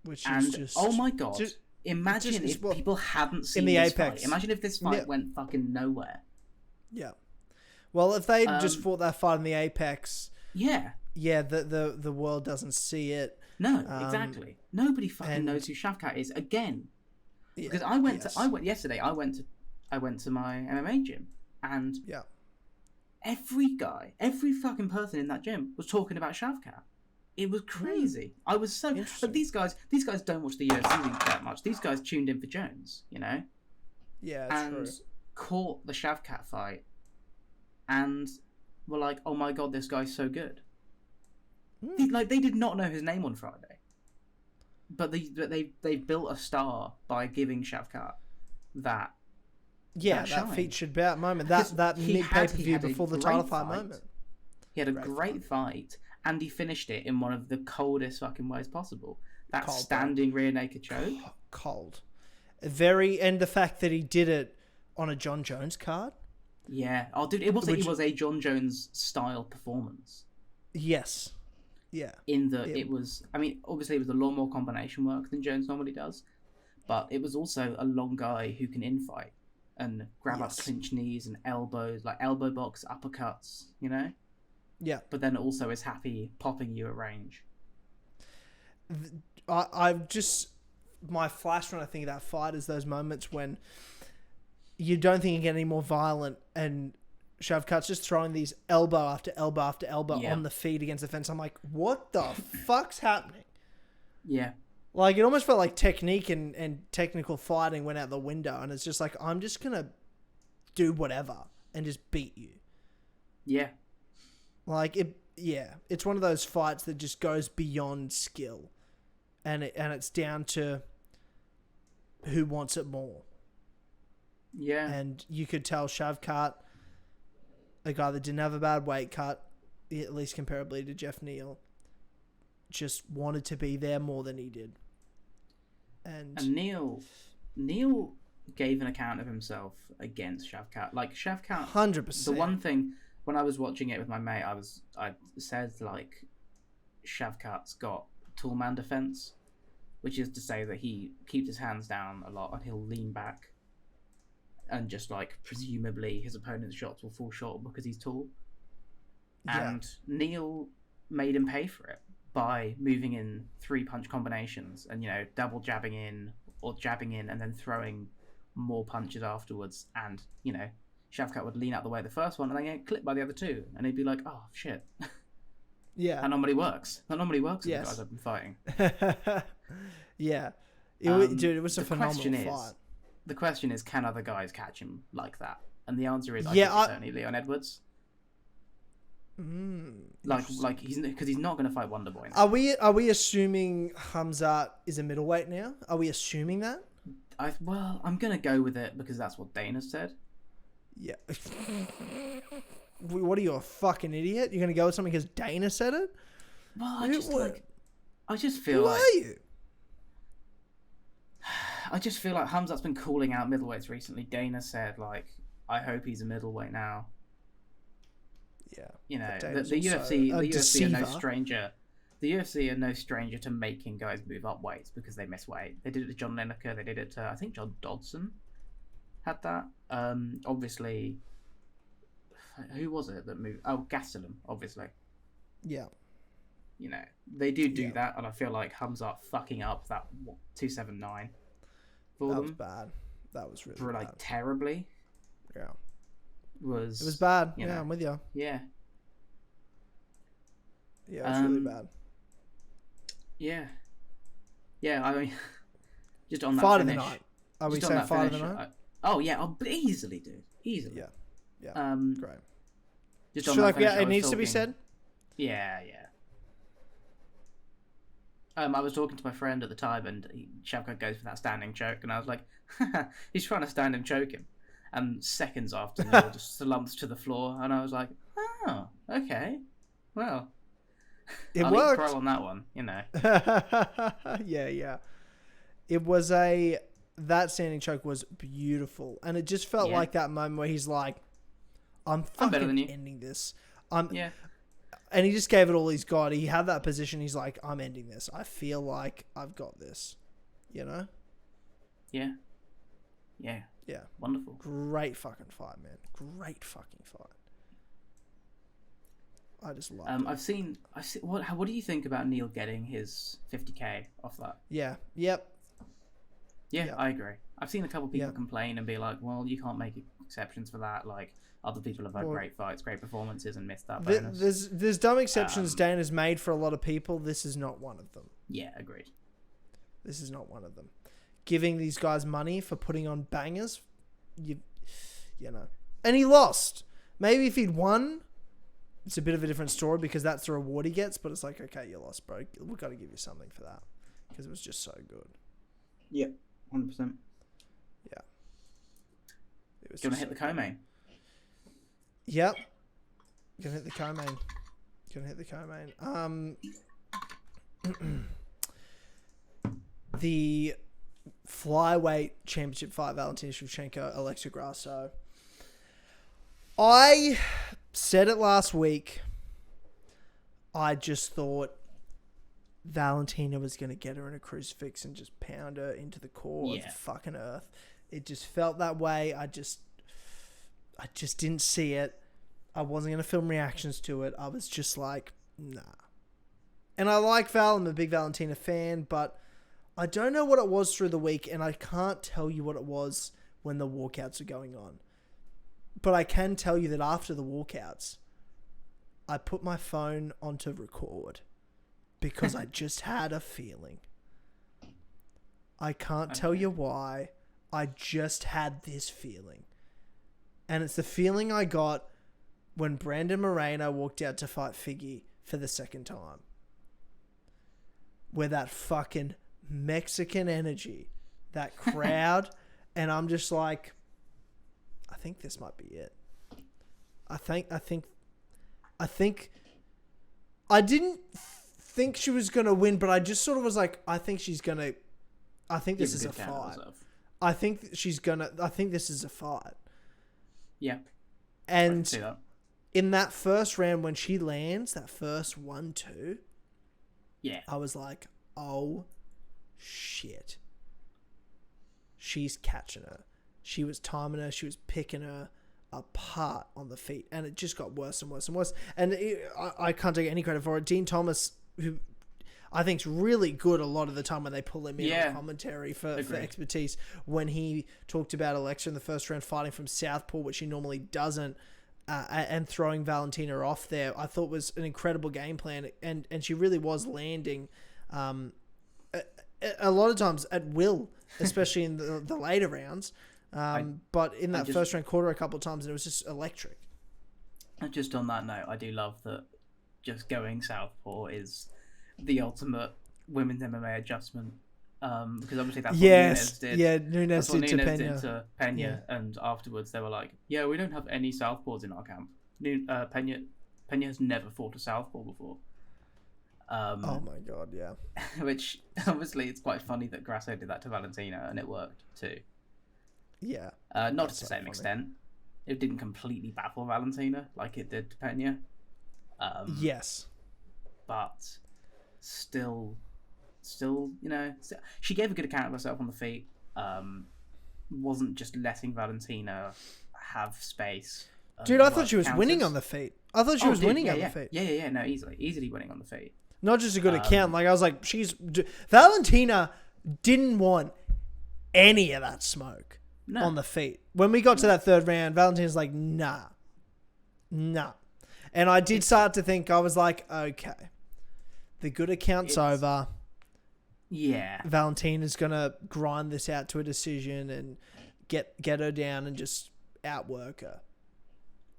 Which is just... Oh my god. Imagine if people hadn't seen this Apex fight. Imagine if this fight went fucking nowhere. Yeah. Well, if they just fought that fight in the Apex... Yeah. Yeah, the world doesn't see it. No, exactly. Nobody fucking knows who Shavkat is again. Yeah, because I went yesterday. I went to my MMA gym, and every fucking person in that gym was talking about Shavkat. It was crazy. I was so. But these guys don't watch the UFC that much. These guys tuned in for Jones, you know. Yeah, and true. Caught the Shavkat fight, and were like, "Oh my god, this guy's so good." They did not know his name on Friday, but they built a star by giving Shavkat that that featured bout moment, that mid pay-per-view before the title fight moment. He had a great fight, and he finished it in one of the coldest fucking ways possible. That cold, standing rear naked choke, cold, and the fact that he did it on a John Jones card. Yeah, dude, it was a John Jones style performance. Yes. Yeah. It was, I mean, obviously it was a lot more combination work than Jones normally does, but it was also a long guy who can infight and grab up clinch knees and elbows, like elbow box, uppercuts, you know? Yeah. But then also is happy popping you at range. My flash when I think of that fight is those moments when you don't think you get any more violent and Shavkat's just throwing these elbow after elbow after elbow on the feet against the fence. I'm like, what the fuck's happening? Yeah. Like, it almost felt like technique and technical fighting went out the window, and it's just like, I'm just going to do whatever and just beat you. Yeah. Like, it's one of those fights that just goes beyond skill, and it's down to who wants it more. Yeah. And you could tell Shavkat, a guy that didn't have a bad weight cut, at least comparably to Jeff Neal, just wanted to be there more than he did. And Neal gave an account of himself against Shavkat. Like, Shavkat... 100%. The one thing, when I was watching it with my mate, I said, like, Shavkat's got toolman defense, which is to say that he keeps his hands down a lot and he'll lean back. And just, like, presumably his opponent's shots will fall short because he's tall. Yeah. And Neal made him pay for it by moving in 3-punch combinations and, you know, double jabbing in or jabbing in and then throwing more punches afterwards. And, you know, Shavkat would lean out the way of the first one and then get clipped by the other two. And he'd be like, oh, shit. Yeah. That normally works. With the guys I've been fighting. Yeah. Dude, it was a phenomenal fight. The question is, can other guys catch him like that? And the answer is, I think it's certainly Leon Edwards. Like he's because he's not going to fight Wonderboy now. Are we assuming Khamzat is a middleweight now? Are we assuming that? I'm going to go with it because that's what Dana said. Yeah. What are you, a fucking idiot? You're going to go with something because Dana said it? Well, I just feel Who like... are you? I just feel like Khamzat's been calling out middleweights recently. Dana said, like, I hope he's a middleweight now. Yeah. You know, the UFC are no stranger. The UFC are no stranger to making guys move up weights because they miss weight. They did it to John Lineker. They did it to, I think, John Dodson had that. Obviously, who was it that moved? Oh, Gastelum, obviously. Yeah. You know, they do that, and I feel like Khamzat fucking up that 279 for them. That was bad. That was really bad. Terribly. Yeah. It was bad. Yeah, I'm with you. Yeah. Yeah, it was really bad. Yeah. Yeah, I mean, just on that fight finish. Of the night. Are we saying fight of the night? Oh, yeah, easily, dude. Easily. Yeah. Yeah. Great. Just on that finish, it needs to be said? Yeah. I was talking to my friend at the time, and Shevchenko goes for that standing choke, and I was like, he's trying to stand and choke him. And seconds after, Neil just slumps to the floor, and I was like, oh, okay. Well, I'll worked. Pro on that one, you know. Yeah. It was that standing choke was beautiful, and it just felt like that moment where he's like, I'm better than you. ending this. Yeah. And he just gave it all he's got. He had that position. He's like, I'm ending this. I feel like I've got this. You know? Yeah. Wonderful. Great fucking fight, man. Great fucking fight. I just love it. I've seen. What do you think about Neil getting his 50k off that? Yeah. Yep. Yeah, I agree. I've seen a couple people complain and be like, well, you can't make exceptions for that. Like, other people have had great fights, great performances, and missed that bonus. There's dumb exceptions Dana's made for a lot of people. This is not one of them. Yeah, agreed. This is not one of them. Giving these guys money for putting on bangers, you know. And he lost. Maybe if he'd won, it's a bit of a different story because that's the reward he gets. But it's like, okay, you lost, bro. We've got to give you something for that because it was just so good. Yeah, 100%. Yeah. It was. Gonna hit the co-main. Yep. Gonna hit the co-main. The flyweight championship fight, Valentina Shevchenko, Alexa Grasso. I said it last week. I just thought Valentina was going to get her in a crucifix and just pound her into the core of the fucking earth. It just felt that way. I just didn't see it. I wasn't going to film reactions to it. I was just like, nah. And I like Val. I'm a big Valentina fan, but I don't know what it was through the week, and I can't tell you what it was when the walkouts are going on. But I can tell you that after the walkouts, I put my phone onto record because I just had a feeling. I can't tell you why. I just had this feeling. And it's the feeling I got when Brandon Moreno walked out to fight Figgy for the second time. Where that fucking Mexican energy, that crowd, and I'm just like, I think this might be it. I didn't think she was going to win, but I just sort of was like, I think this is a fight. I think this is a fight. Yeah. And in that first round, when she lands, that first 1-2, I was like, oh, shit. She's catching her. She was timing her. She was picking her apart on the feet. And it just got worse and worse and worse. And I can't take any credit for it. Dean Thomas, who I think is really good a lot of the time when they pull him in on commentary for expertise, when he talked about Alexa in the first round fighting from southpaw, which he normally doesn't, and throwing Valentina off there, I thought was an incredible game plan. And she really was landing a lot of times at will, especially in the later rounds. But in that first round quarter a couple of times, and it was just electric. And just on that note, I do love that just going southpaw is the ultimate women's MMA adjustment. Because obviously that's what Nunes did. Yeah, Nunes That's what did to Nunes Pena. did to Pena, Yeah. and afterwards they were like, "Yeah, we don't have any southpaws in our camp." Pena has never fought a southpaw before. Oh my god, yeah. Which obviously it's quite funny that Grasso did that to Valentina, and it worked too. Yeah. Not to the same extent. It didn't completely baffle Valentina like it did to Pena. Yes. But still, she gave a good account of herself on the feet. Wasn't just letting Valentina have space. Dude, I thought she was winning on the feet. I thought she was winning on the feet. Yeah. No, easily winning on the feet. Not just a good account. Like, I was like, Valentina didn't want any of that smoke on the feet. When we got to that third round, Valentina's like, nah. And I did start to think, I was like, okay, the good account's over. Yeah. Valentina's going to grind this out to a decision and get her down and just outwork her.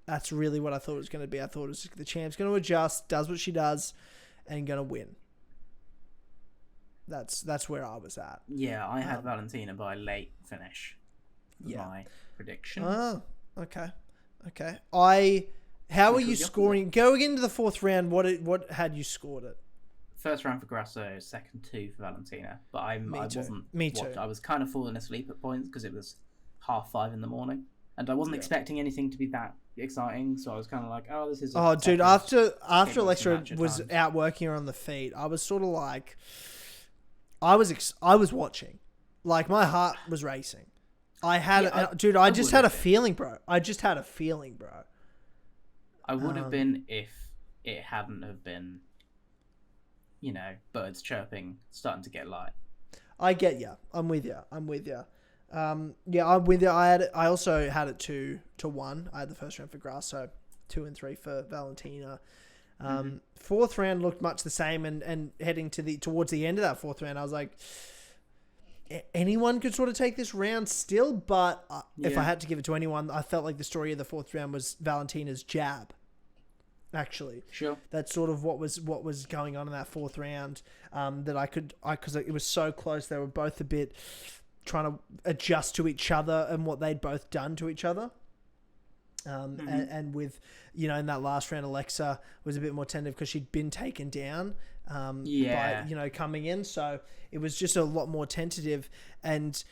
That's really what I thought it was going to be. I thought it was the champ's going to adjust, does what she does, and going to win. That's where I was at. Yeah, I had Valentina by late finish. My prediction. Oh, okay. How are you scoring? Going into the fourth round, what had you scored it? First round for Grasso, second 2 for Valentina. But I wasn't. Me too. I was kind of falling asleep at points because it was 5:30 in the morning, and I wasn't expecting anything to be that exciting. So I was kind of like, "Oh, this is." Dude! After Alexa was outworking her on the feet, I was sort of like, I was watching, like my heart was racing. I had, I just had a feeling, bro. I would have been if it hadn't have been, birds chirping, starting to get light. I get you. I'm with you. I'm with you. I'm with you. I also had it 2-1. I had the first round for Grasso, 2 and 3 for Valentina. Fourth round looked much the same, and heading towards the end of that fourth round, I was like, anyone could sort of take this round still, but if I had to give it to anyone, I felt like the story of the fourth round was Valentina's jab. Actually, sure, that's sort of what was going on in that fourth round. Because it was so close. They were both a bit trying to adjust to each other and what they'd both done to each other. And with, in that last round, Alexa was a bit more tentative because she'd been taken down by, coming in. So it was just a lot more tentative, and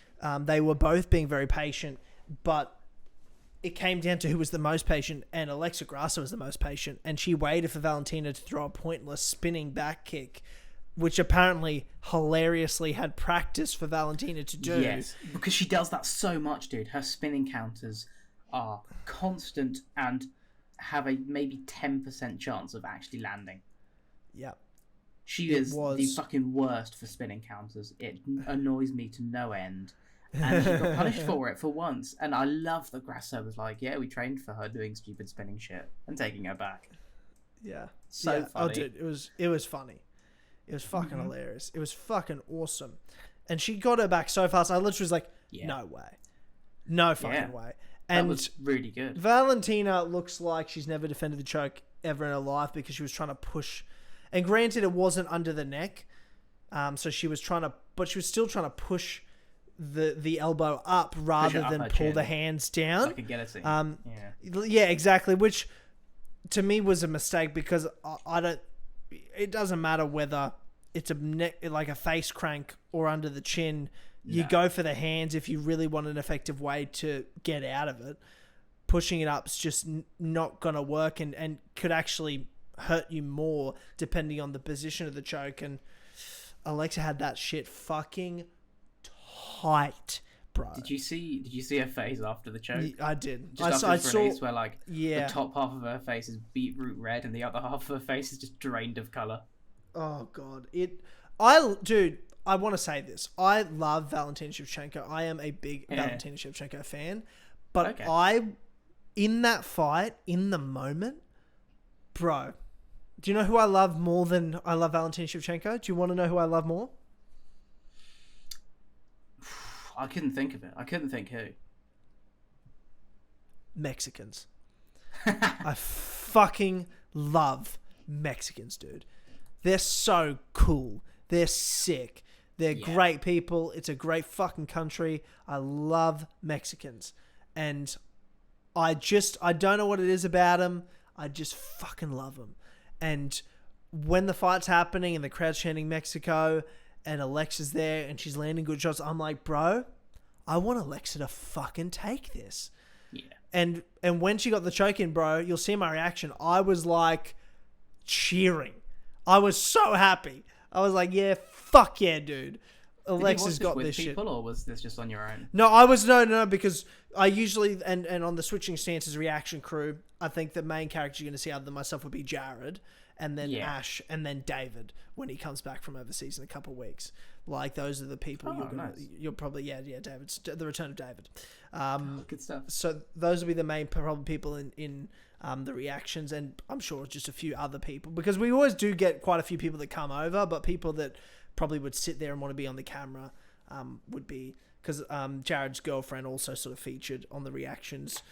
they were both being very patient, but it came down to who was the most patient, and Alexa Grasso was the most patient, and she waited for Valentina to throw a pointless spinning back kick, which apparently hilariously had practice for Valentina to do. Yes, because she does that so much, dude. Her spinning counters are constant and have a maybe 10% chance of actually landing. Yep. She is the fucking worst for spinning counters. It annoys me to no end. And she got punished for it for once. And I love that Grasso was like, yeah, we trained for her doing stupid spinning shit and taking her back. Yeah. So funny. Oh, dude, it was funny. It was fucking hilarious. It was fucking awesome. And she got her back so fast. I literally was like, no way. No fucking way. And that was really good. Valentina looks like she's never defended the choke ever in her life because she was trying to push. And granted, it wasn't under the neck. So she was still trying to push the elbow up rather than pull the hands down. Like a guillotine. Yeah, exactly. Which to me was a mistake because it doesn't matter whether it's a neck, like a face crank or under the chin. You go for the hands if you really want an effective way to get out of it. Pushing it up is just not going to work and could actually hurt you more depending on the position of the choke. And Alexa had that shit fucking tight, bro. Did you see her face after the choke? I did. Just after the release, where the top half of her face is beetroot red and the other half of her face is just drained of color. Oh god, I want to say this. I love Valentina Shevchenko. I am a big Valentina Shevchenko fan. But in that fight, in the moment, bro, do you know who I love more than I love Valentina Shevchenko? Do you want to know who I love more? I couldn't think of it. I couldn't think who. Mexicans. I fucking love Mexicans, dude. They're so cool. They're sick. They're great people. It's a great fucking country. I love Mexicans. And I don't know what it is about them. I just fucking love them. And when the fight's happening and the crowd's chanting Mexico and Alexa's there and she's landing good shots, I'm like, bro, I want Alexa to fucking take this. Yeah. And when she got the choke in, bro, you'll see my reaction. I was like cheering. I was so happy. I was like, yeah, fuck yeah, dude. Alexa's got this shit. Or was this just on your own? No, I was no, because I usually and on the Switching Stances reaction crew, I think the main character you're going to see other than myself would be Jared, and then Ash, and then David when he comes back from overseas in a couple of weeks. Like those are the people you'll probably David's the return of David. Good stuff. So those will be the main probably people in the reactions, and I'm sure just a few other people, because we always do get quite a few people that come over, but people that probably would sit there and want to be on the camera would be, because Jared's girlfriend also sort of featured on the reactions.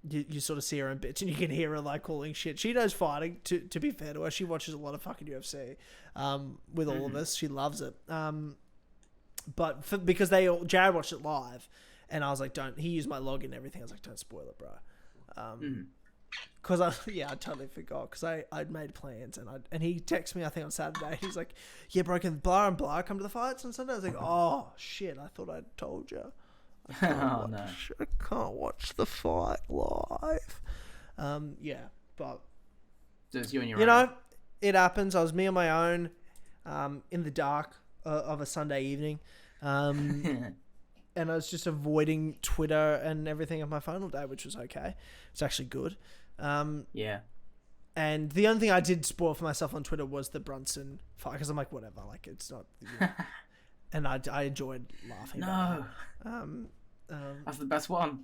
You sort of see her in bits and you can hear her like calling shit. She knows fighting, to be fair to her. She watches a lot of fucking UFC with all of us. She loves it. But because Jared watched it live, and I was like, he used my login and everything. I was like, don't spoil it, bro. Because I totally forgot, because I'd made plans, and he texted me, I think on Saturday. He's like, yeah, bro, can blah and blah come to the fights on Sunday? I was like, oh shit, I thought I'd told you. I can't watch the fight live. But so it's you and your own. Know, it happens. I was me on my own, in the dark of a Sunday evening, and I was just avoiding Twitter and everything on my phone all day, which was okay. It's actually good. Yeah. And the only thing I did spoil for myself on Twitter was the Brunson fight, because I'm like, whatever, like it's not. And I enjoyed laughing. No. That's the best one.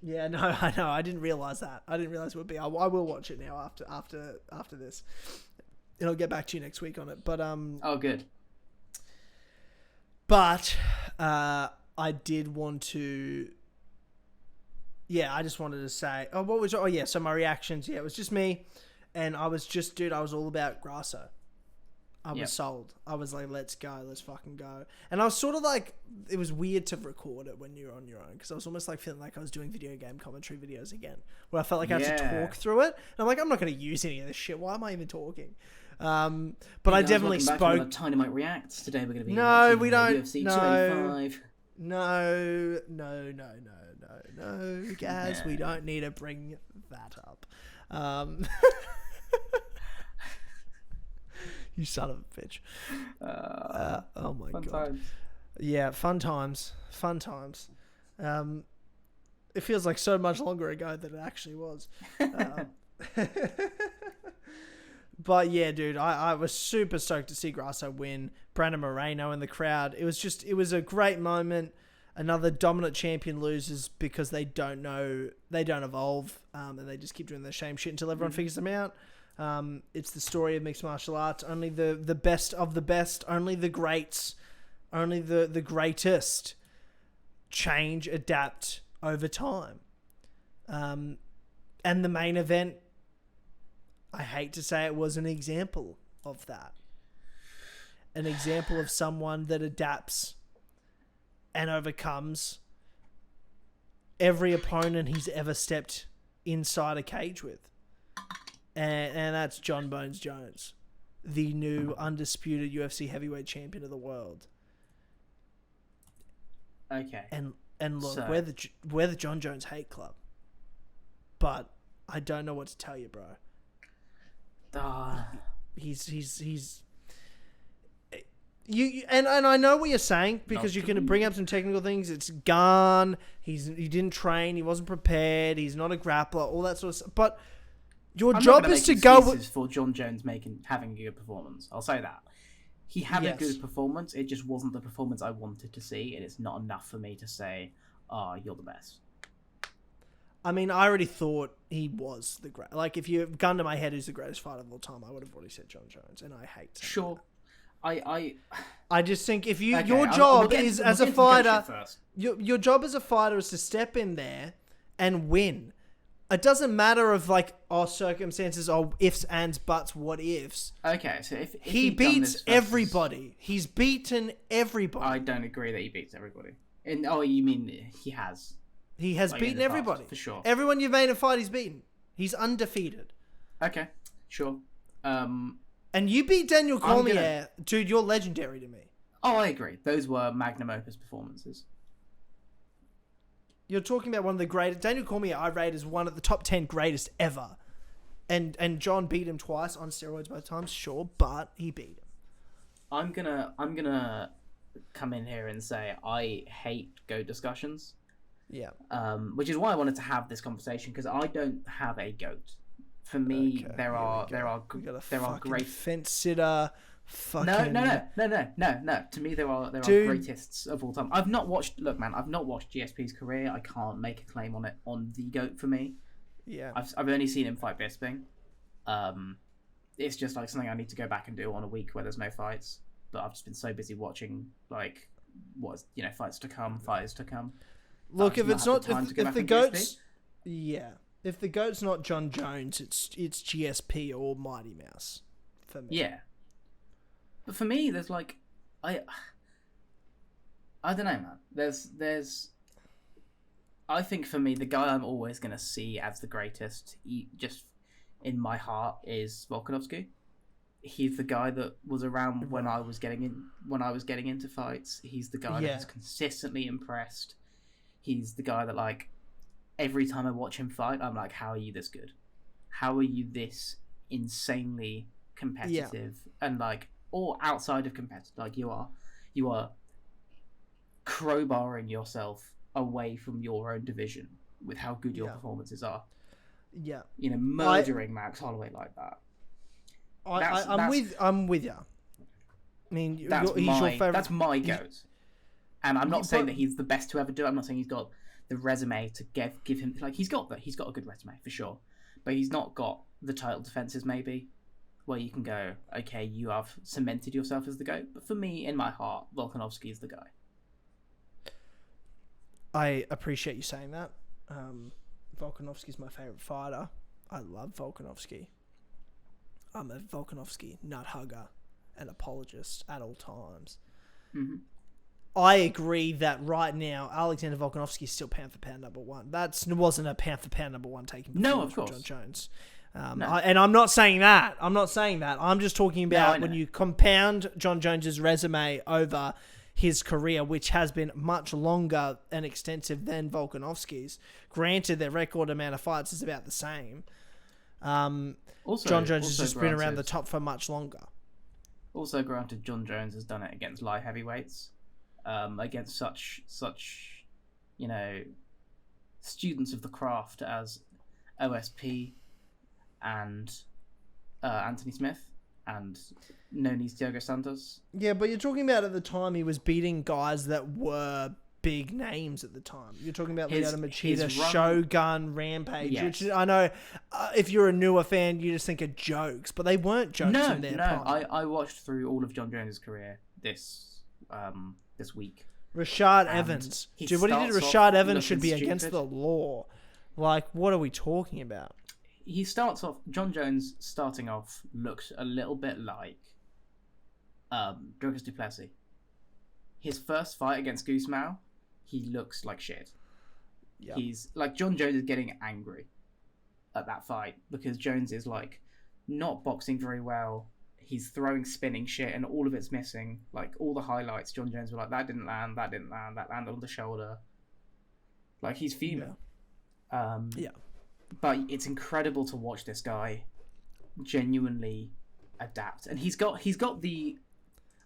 Yeah, no, I know. I didn't realize that. I didn't realize it would be. I will watch it now after this, and I'll get back to you next week on it. But Oh, good. But I did want to. Yeah, I just wanted to say. So my reactions. Yeah, it was just me, and I was all about Grasso. I was sold. I was like, let's go. Let's fucking go. And I was sort of like, it was weird to record it when you're on your own, because I was almost like feeling like I was doing video game commentary videos again, where I felt like I had to talk through it. And I'm like, I'm not going to use any of this shit. Why am I even talking? But I definitely spoke. Tiny Mike Reacts. Today we're going to be watching we don't. UFC 285. No, Gaz. We don't need to bring that up. You son of a bitch. Oh my God. Times. Yeah, fun times. It feels like so much longer ago than it actually was. But yeah, dude, I was super stoked to see Grasso win. Brandon Moreno in the crowd. It was a great moment. Another dominant champion loses because they don't evolve, and they just keep doing the same shit until everyone figures them out. It's the story of mixed martial arts. Only the best of the best, only the greats, only the greatest change, adapt over time. And the main event, I hate to say it, was an example of that. An example of someone that adapts and overcomes every opponent he's ever stepped inside a cage with. And that's John Bones Jones, the new undisputed UFC heavyweight champion of the world. Okay. And look, we're the John Jones hate club, but I don't know what to tell you, bro. He's you and I know what you're saying, because you can bring up some technical things. It's gone. He didn't train. He wasn't prepared. He's not a grappler. All that sort of stuff. But your job is to go with for John Jones having a good performance. I'll say that he had a good performance. It just wasn't the performance I wanted to see, and it's not enough for me to say, "Oh, you're the best." I mean, I already thought he was the great. Like, if you gun to my head, who's the greatest fighter of all time, I would have already said John Jones, and I hate saying sure. That. I just think if you your job is as a fighter, your job as a fighter is to step in there and win. It doesn't matter of like circumstances or ifs, ands, buts, what ifs. Okay, so if he beats everybody. He's beaten everybody. I don't agree that he beats everybody. You mean he has? He has beaten everybody. For sure. Everyone you've made a fight, he's beaten. He's undefeated. Okay, sure. And you beat Daniel Cormier. Dude, you're legendary to me. Oh, I agree. Those were magnum opus performances. You're talking about one of the greatest. Daniel Cormier, I rate as one of the top 10 greatest ever. And John beat him twice on steroids both times, sure, but he beat him. I'm gonna come in here and say I hate GOAT discussions. Yeah. Which is why I wanted to have this conversation, because I don't have a GOAT. For me, there are great fence sitter. Fucking... No. To me, there are greatest of all time. I've not watched GSP's career. I can't make a claim on it on the GOAT for me. Yeah. I've only seen him fight Bisping. It's just like something I need to go back and do on a week where there's no fights. But I've just been so busy watching fighters to come. Look, if it's not if the GOAT's if the GOAT's not John Jones, it's GSP or Mighty Mouse for me. Yeah. But for me, there's I don't know, man. There's I think for me, the guy I'm always gonna see as the greatest, just in my heart, is Volkanovski. He's the guy that was around when I was getting into fights. He's the guy that has consistently impressed. He's the guy that every time I watch him fight, I'm like, how are you this good? How are you this insanely competitive and or outside of competitive? You are crowbarring yourself away from your own division with how good your performances are. Yeah. Murdering Max Holloway like that. I'm with you. I mean, he's your favorite. That's my GOAT. And I'm not saying that he's the best to ever do it. I'm not saying he's got the resume to give him he's got a good resume for sure, but he's not got the title defenses maybe where you can go, okay, you have cemented yourself as the GOAT. But for me, in my heart, Volkanovski is the guy. I appreciate you saying that. Volkanovski's my favorite fighter. I love Volkanovski. I'm a Volkanovski nut hugger and apologist at all times. Mm-hmm. I agree that right now Alexander Volkanovski is still pound for pound number one. That wasn't a pound for pound number one taking performance from John Jones. No. And I'm not saying that. I'm just talking about when you compound John Jones's resume over his career, which has been much longer and extensive than Volkanovski's. Granted, their record amount of fights is about the same. John Jones has just been around the top for much longer. Also, granted, John Jones has done it against light heavyweights, against such students of the craft as OSP and Anthony Smith and Noni's Thiago Santos. Yeah, but you're talking about at the time he was beating guys that were big names at the time. You're talking about Lyoto Machida, Shogun, Rampage, which I know if you're a newer fan, you just think of jokes, but they weren't jokes in their prime. I watched through all of John Jones' career this week. Rashad Evans. Dude, what he did to Rashad Evans should be against the law. What are we talking about? John Jones starting off looks a little bit like Dricus du Plessis. His first fight against Guzmão, he looks like shit. Yep. He's John Jones is getting angry at that fight because Jones is not boxing very well. He's throwing spinning shit and all of it's missing. All the highlights, John Jones were that didn't land, that landed on the shoulder. He's fuming. Yeah. But it's incredible to watch this guy genuinely adapt. And he's got the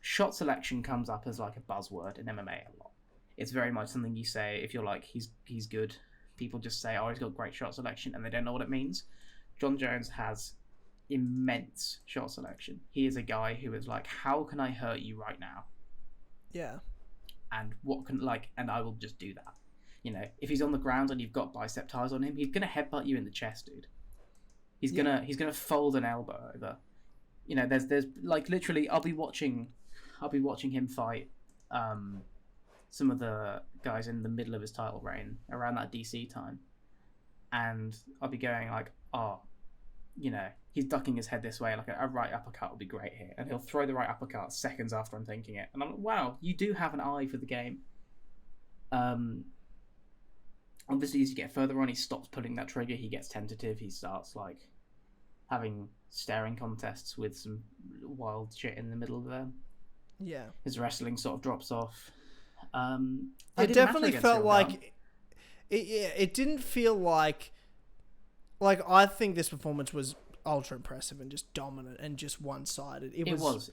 shot selection comes up as a buzzword in MMA a lot. It's very much something you say if you're he's good. People just say, oh, he's got great shot selection, and they don't know what it means. John Jones has immense shot selection. He is a guy who is how can I hurt you right now? Yeah. And what can and I will just do that. If he's on the ground and you've got bicep ties on him, he's gonna headbutt you in the chest, dude. He's gonna fold an elbow over. There's literally I'll be watching him fight some of the guys in the middle of his title reign around that DC time, and I'll be going like, oh, you know, he's ducking his head this way, like a right uppercut would be great here, and he'll throw the right uppercut seconds after I'm thinking it, and I'm like, wow, you do have an eye for the game. Obviously, as you get further on, he stops pulling that trigger. He gets tentative. He starts like having staring contests with some wild shit in the middle of them. Yeah, his wrestling sort of drops off. It definitely felt like it didn't feel like I think this performance was ultra impressive and just dominant and just one-sided. It was.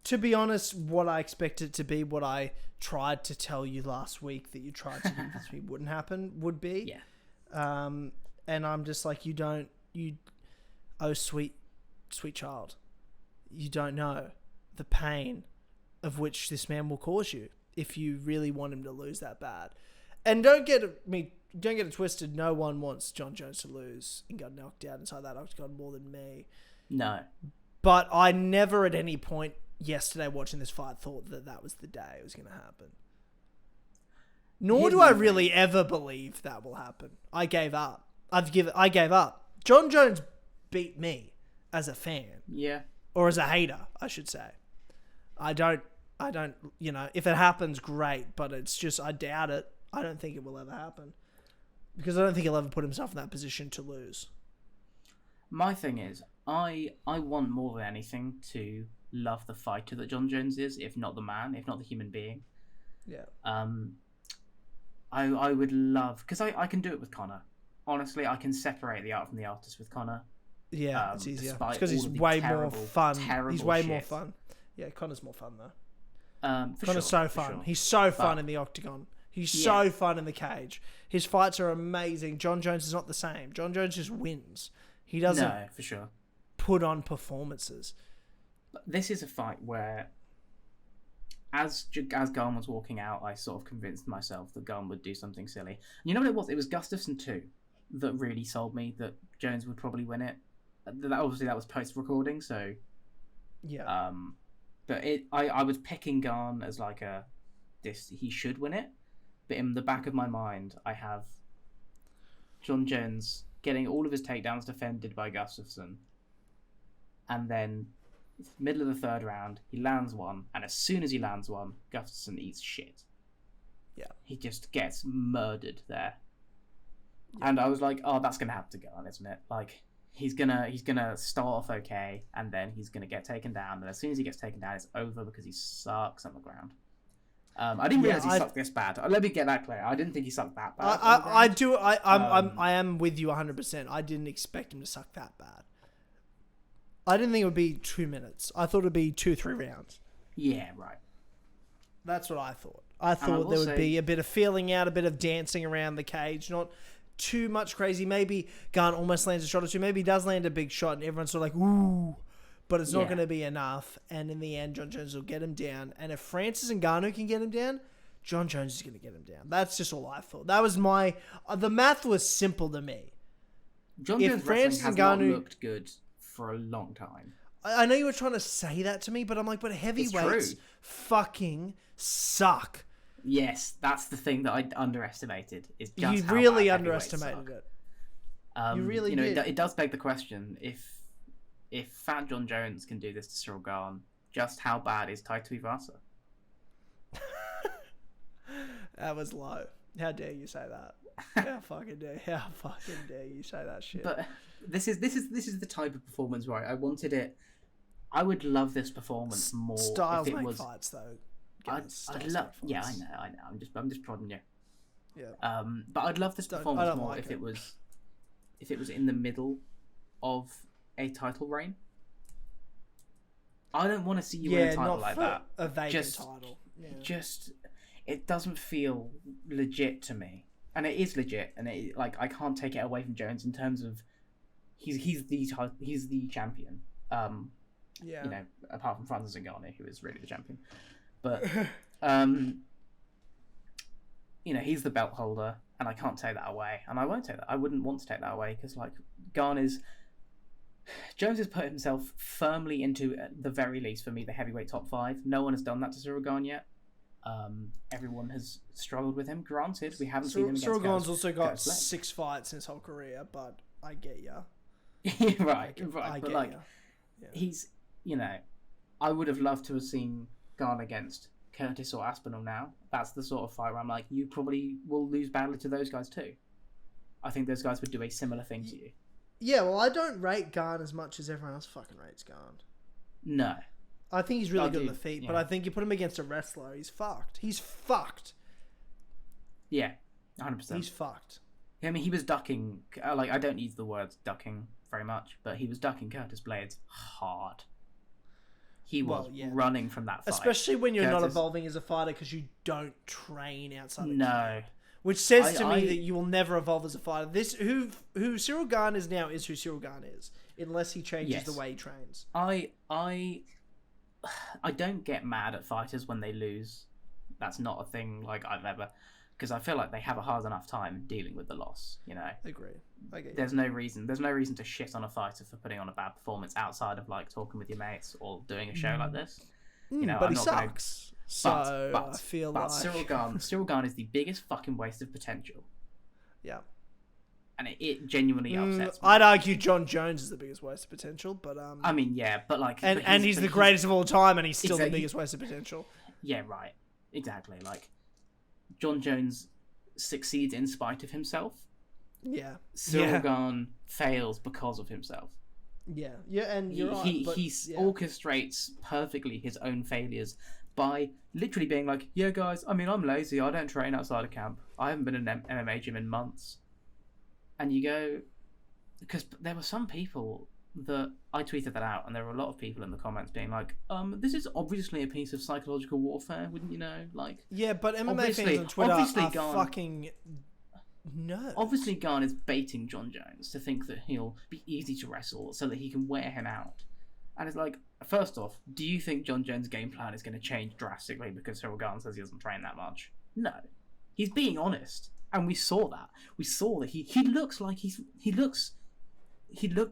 To be honest, what I expected it to be, what I tried to tell you last week that you tried to convince me wouldn't happen, would be. Yeah. And I'm just like, oh, sweet child, you don't know the pain of which this man will cause you if you really want him to lose that bad. And don't get it twisted. No one wants Jon Jones to lose and get knocked out inside that octagon more than me. No. But I never at any point yesterday watching this fight thought that was the day it was going to happen. Nor do I really ever believe that will happen. I gave up. I gave up. Jon Jones beat me as a fan. Yeah. Or as a hater, I should say. I don't, if it happens, great, but it's just, I doubt it. I don't think it will ever happen. Because I don't think he'll ever put himself in that position to lose. My thing is, I want more than anything to love the fighter that Jon Jones is, if not the man, if not the human being. Yeah. I would love, because I can do it with Conor. Honestly, I can separate the art from the artist with Conor. Yeah, it's easier. Because he's way more fun. He's way more fun. Yeah, Conor's more fun though. Conor's so fun. Sure. He's so fun in the octagon. He's so fun in the cage. His fights are amazing. Jon Jones is not the same. Jon Jones just wins. He doesn't for sure put on performances. This is a fight where, as Garn was walking out, I sort of convinced myself that Garn would do something silly. You know what it was? It was Gustafsson 2 that really sold me that Jones would probably win it. Obviously, that was post-recording, so... Yeah. But I was picking Garn as like he should win it. But in the back of my mind, I have Jon Jones getting all of his takedowns defended by Gustafsson. And then, middle of the third round, he lands one. And as soon as he lands one, Gustafsson eats shit. Yeah. He just gets murdered there. Yeah. And I was like, oh, that's going to happen to Garn, isn't it? Like, he's gonna start off okay, and then he's going to get taken down. And as soon as he gets taken down, it's over because he sucks on the ground. I didn't realize he sucked this bad. Let me get that clear. I didn't think he sucked that bad. I am with you 100%. I didn't expect him to suck that bad. I didn't think it would be 2 minutes. I thought it'd be 2-3 rounds. Yeah, right. That's what I thought. I thought there would be a bit of feeling out, a bit of dancing around the cage, not too much crazy. Maybe Garn almost lands a shot or two. Maybe he does land a big shot, and everyone's sort of like, ooh. But it's not going to be enough. And in the end, Jon Jones will get him down. And if Francis Ngannou can get him down, Jon Jones is going to get him down. That's just all I thought. That was my... the math was simple to me. Jon Jones wrestling has not looked good for a long time. I know you were trying to say that to me, but I'm like, but heavyweights fucking suck. Yes, that's the thing that I underestimated. Is just you really underestimated it. You really did. It does beg the question, if Fat Jon Jones can do this to Cyril Garn, just how bad is Taito Ivasa? That was low. How dare you say that? How fucking dare you say that shit? But this is the type of performance where I wanted it. I would love this performance more. Styles if it make was, fights though. I'd love. Yeah, I know. I'm just prodding you. Yeah. But I'd love this performance more if it was in the middle of a title reign. I don't want to see you win a title like that. A vacant title. Yeah. Just it doesn't feel legit to me, and it is legit, and I can't take it away from Jones in terms of he's the champion. Yeah. You know, apart from Francis Ngannou, who is really the champion, but you know, he's the belt holder, and I can't take that away, and I won't take that. I wouldn't want to take that away because Jones has put himself firmly into, at the very least for me, the heavyweight top 5. No one has done that to Cyril Garn yet. Everyone has struggled with him. Granted, we haven't seen him against Cyril Gane's also got Curtis Blades. 6 fights in his whole career, but I get ya. right. I But get like, ya. Yeah. he's, I would have loved to have seen Garn against Curtis or Aspinall now. That's the sort of fight where I'm like, you probably will lose badly to those guys too. I think those guys would do a similar thing to you. Yeah, well, I don't rate Garn as much as everyone else fucking rates Garn. No. I think he's really good on do, the feet, yeah. but I think you put him against a wrestler, he's fucked. He's fucked. Yeah, 100%. He's fucked. I mean, he was ducking, I don't use the word ducking very much, but he was ducking Curtis Blades hard. He was running from that fight. Especially when you're not evolving as a fighter because you don't train outside of No. Which says to me that you will never evolve as a fighter. This who Cyril Gane is now is who Cyril Gane is, unless he changes the way he trains. I don't get mad at fighters when they lose. That's not a thing I've ever, because I feel like they have a hard enough time dealing with the loss. Agree. I get you. There's no reason to shit on a fighter for putting on a bad performance outside of talking with your mates or doing a show like this. But he sucks. I feel like Cyril Gane is the biggest fucking waste of potential. Yeah. And it genuinely upsets me. I'd argue John Jones is the biggest waste of potential, but I mean, yeah, but and he's the greatest of all time, and he's still the biggest waste of potential. Yeah, right. Exactly. John Jones succeeds in spite of himself. Yeah. Cyril Gane fails because of himself. Yeah. Yeah, and you're right. He orchestrates perfectly his own failures by literally being like, yeah, guys, I mean, I'm lazy. I don't train outside of camp. I haven't been in an MMA gym in months. And you go, because there were some people that I tweeted that out, and there were a lot of people in the comments being like, this is obviously a piece of psychological warfare, wouldn't you know? Yeah, but MMA fans on Twitter are fucking nuts. Obviously, Garn is baiting John Jones to think that he'll be easy to wrestle so that he can wear him out. And it's first off, do you think John Jones' game plan is going to change drastically because Cyril Gane says he doesn't train that much? No. He's being honest. And we saw that. We saw that he looks like he looked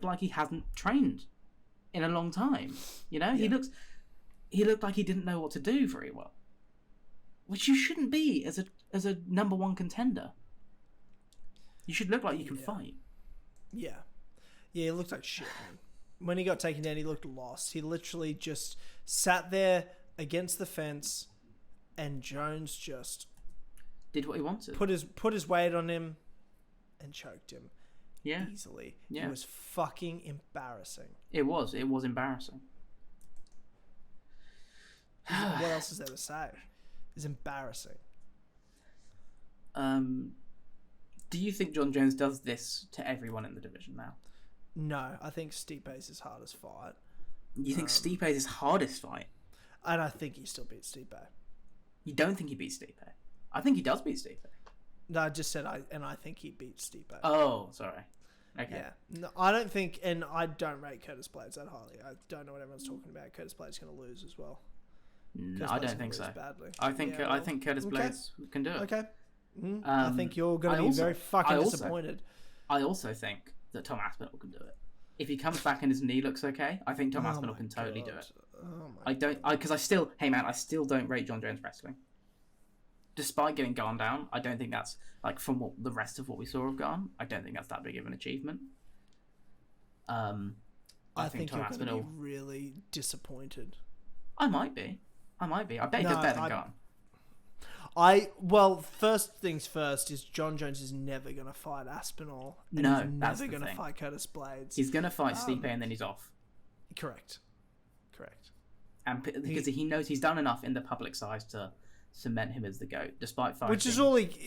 like he hasn't trained in a long time. Yeah. He looked like he didn't know what to do very well. Which you shouldn't be as a number one contender. You should look like you can fight. Yeah. Yeah, he looked like shit, man. When he got taken down, he looked lost. He literally just sat there against the fence, and Jones just did what he wanted. Put his weight on him and choked him. Yeah. Easily. Yeah. It was fucking embarrassing. It was embarrassing. What else is there to say? It's embarrassing. Do you think John Jones does this to everyone in the division now? No, I think Stipe's his hardest fight. You think Stipe's his hardest fight? And I think he still beats Stipe. You don't think he beats Stipe? I think he does beat Stipe. No, I just said I think he beats Stipe. Oh, sorry. Okay. Yeah. No, I don't think, and I don't rate Curtis Blades that highly. I don't know what everyone's talking about. Curtis Blades going to lose as well. No, I don't think so. Badly. I think Curtis Blades can do it. Okay. I think you're going to be very fucking disappointed. I also think that Tom Aspinall can do it. If he comes back and his knee looks okay, I think Tom Aspinall can totally do it. Because I still don't rate John Jones wrestling. Despite getting Garn down, I don't think that's from the rest of what we saw of Garn. I don't think that's that big of an achievement. I think Tom Aspinall going to be really disappointed. I might be. I bet he does better than Garn. Well, first things first is John Jones is never going to fight Aspinall. And he's never going to fight Curtis Blades. He's going to fight Stipe and then he's off. Correct. And because he knows he's done enough in the public eye to cement him as the GOAT, despite fighting.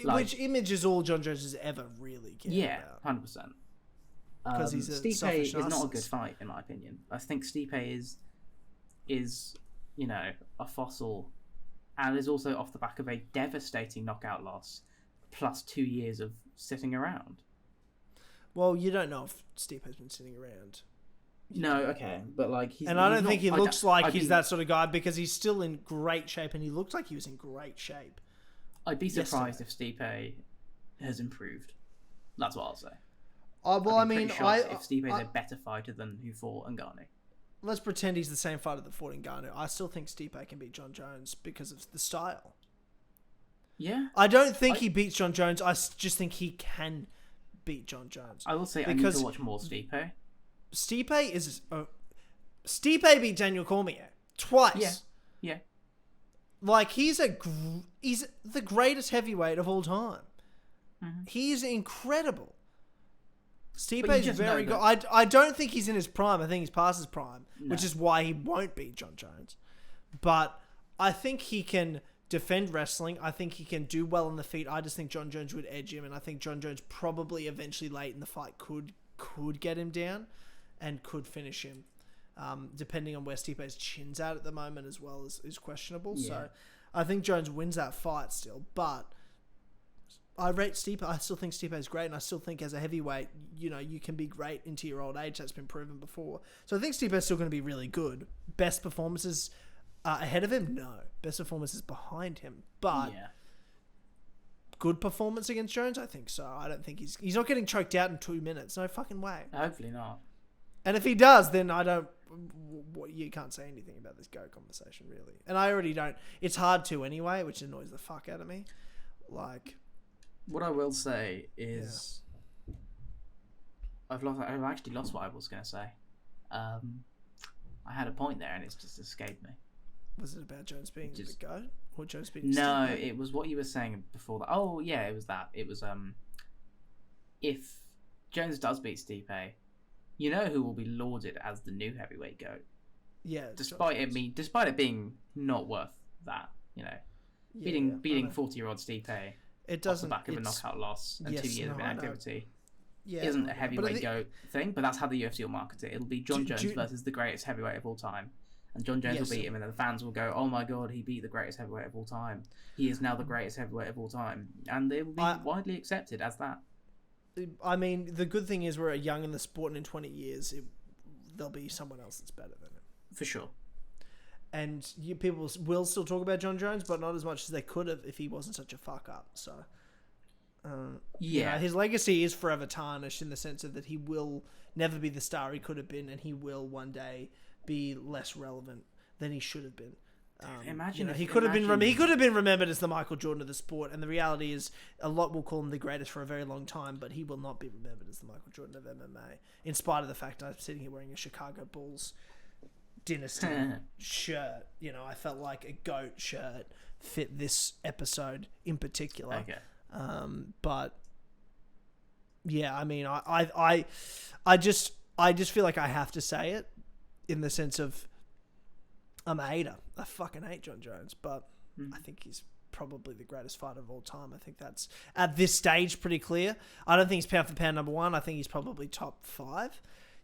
Which image is all John Jones has ever really cared about. 100%. Because he's a Stipe is not a good fight, in my opinion. I think Stipe is a fossil. And is also off the back of a devastating knockout loss, plus 2 years of sitting around. Well, you don't know if Stipe has been sitting around. No, okay, but he's. And I don't think he looks like he's that sort of guy because he's still in great shape, and he looked like he was in great shape. I'd be surprised if Stipe has improved. That's what I'll say. If Stipe is a better fighter than who fought Ngannou. Let's pretend he's the same fighter that fought Ngannou. I still think Stipe can beat John Jones because of the style. Yeah. I don't think he beats John Jones. I just think he can beat John Jones. I will say I need to watch more Stipe. Stipe is... Stipe beat Daniel Cormier twice. Yeah. Like, he's the greatest heavyweight of all time. Mm-hmm. He's incredible. Stipe is very good. I don't think he's in his prime. I think he's past his prime, which is why he won't beat John Jones. But I think he can defend wrestling. I think he can do well on the feet. I just think John Jones would edge him, and I think John Jones probably eventually late in the fight could get him down and could finish him. Depending on where Stipe's chin's at the moment as well is questionable. Yeah. So I think Jones wins that fight still, but I rate Stipe. I still think Stipe is great, and I still think as a heavyweight, you can be great into your old age. That's been proven before. So I think Stipe is still going to be really good. Best performances ahead of him? No. Best performances behind him. But good performance against Jones? I think so. I don't think he's not getting choked out in 2 minutes. No fucking way. Hopefully not. And if he does, then you can't say anything about this GOAT conversation, really. And I already don't. It's hard to anyway, which annoys the fuck out of me. Like... What I will say is, I've actually lost what I was going to say. I had a point there and it's just escaped me. Was it about Jones being the GOAT? Or Jones being No, it was what you were saying before that. Oh, yeah, it was that. It was, if Jones does beat Stipe, you know who will be lauded as the new heavyweight GOAT? Yeah. Despite it being not worth that, beating 40-year-old Stipe. It doesn't. Off the back of a knockout loss and 2 years of inactivity. Isn't a heavyweight GOAT thing, but that's how the UFC will market it. It'll be John Jones versus the greatest heavyweight of all time. And John Jones will beat him, and then the fans will go, oh my god, he beat the greatest heavyweight of all time. He is now the greatest heavyweight of all time. And it will be widely accepted as that. I mean, the good thing is we're young in the sport, and in 20 years, there'll be someone else that's better than him. For sure. And people will still talk about John Jones, but not as much as they could have if he wasn't such a fuck up. So, his legacy is forever tarnished in the sense of that he will never be the star he could have been, and he will one day be less relevant than he should have been. He could have been remembered as the Michael Jordan of the sport, and the reality is a lot will call him the greatest for a very long time, but he will not be remembered as the Michael Jordan of MMA, in spite of the fact I'm sitting here wearing a Chicago Bulls Dynasty shirt. I felt like a GOAT shirt fit this episode in particular. Okay. But yeah, I mean, I just feel like I have to say it in the sense of I'm a hater. I fucking hate John Jones, but I think he's probably the greatest fighter of all time. I think that's at this stage pretty clear. I don't think he's pound for pound number one. I think he's probably top 5.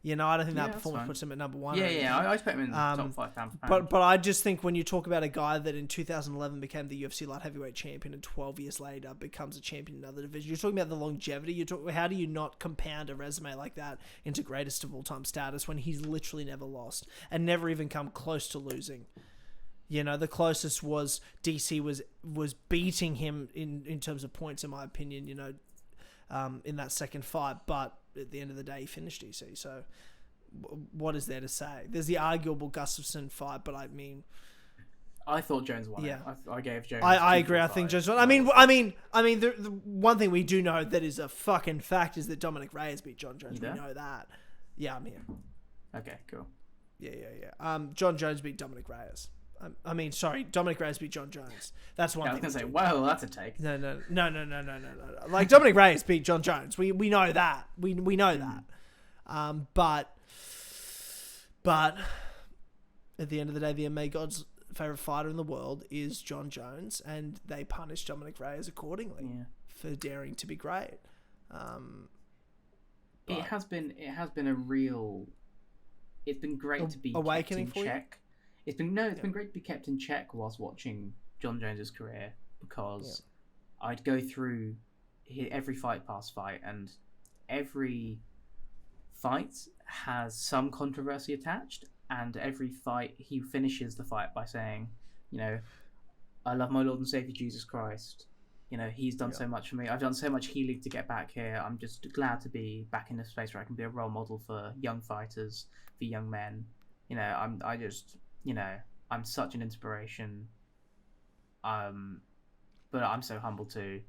I don't think that performance puts him at number 1. I put him in the top 5 pound for pound. But I just think when you talk about a guy that in 2011 became the UFC light heavyweight champion and 12 years later becomes a champion in another division, you're talking about the longevity. How do you not compound a resume like that into greatest of all time status when he's literally never lost and never even come close to losing? The closest was DC was beating him in terms of points, in my opinion, in that second fight, but at the end of the day, he finished DC. So, what is there to say? There's the arguable Gustafsson fight, but I mean, I thought Jones won. Yeah, I gave Jones. I agree. I think Jones won. I mean, the one thing we do know that is a fucking fact is that Dominic Reyes beat John Jones. We know that. Yeah, I'm here. Okay, cool. Yeah. John Jones beat Dominic Reyes. Dominic Reyes beat John Jones. That's one thing. I was going to say, well, that's a take. No. Like, Dominic Reyes beat John Jones. We know that. We know that. But at the end of the day, the MMA God's favourite fighter in the world is John Jones, and they punished Dominic Reyes accordingly for daring to be great. It has been a real... It's been great to be awakening kept in check. It's been great to be kept in check whilst watching John Jones's career, because I'd go through every fight past fight, and every fight has some controversy attached, and every fight he finishes the fight by saying, I love my Lord and Savior Jesus Christ. He's done so much for me. I've done so much healing to get back here. I'm just glad to be back in a space where I can be a role model for young fighters, for young men. I'm such an inspiration. But but I'm so humble too,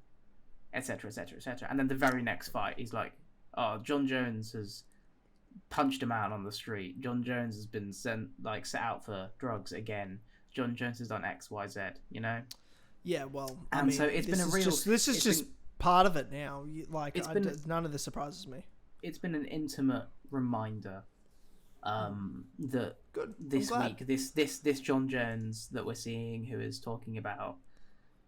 etc., etc., etc. And then the very next fight, he's like, "Oh, John Jones has punched a man on the street. John Jones has been set out for drugs again. John Jones has done X, Y, Z. You know." Yeah, well, And so it's been a real. This is just part of it now. None of this surprises me. It's been an intimate reminder that this week, this John Jones that we're seeing, who is talking about,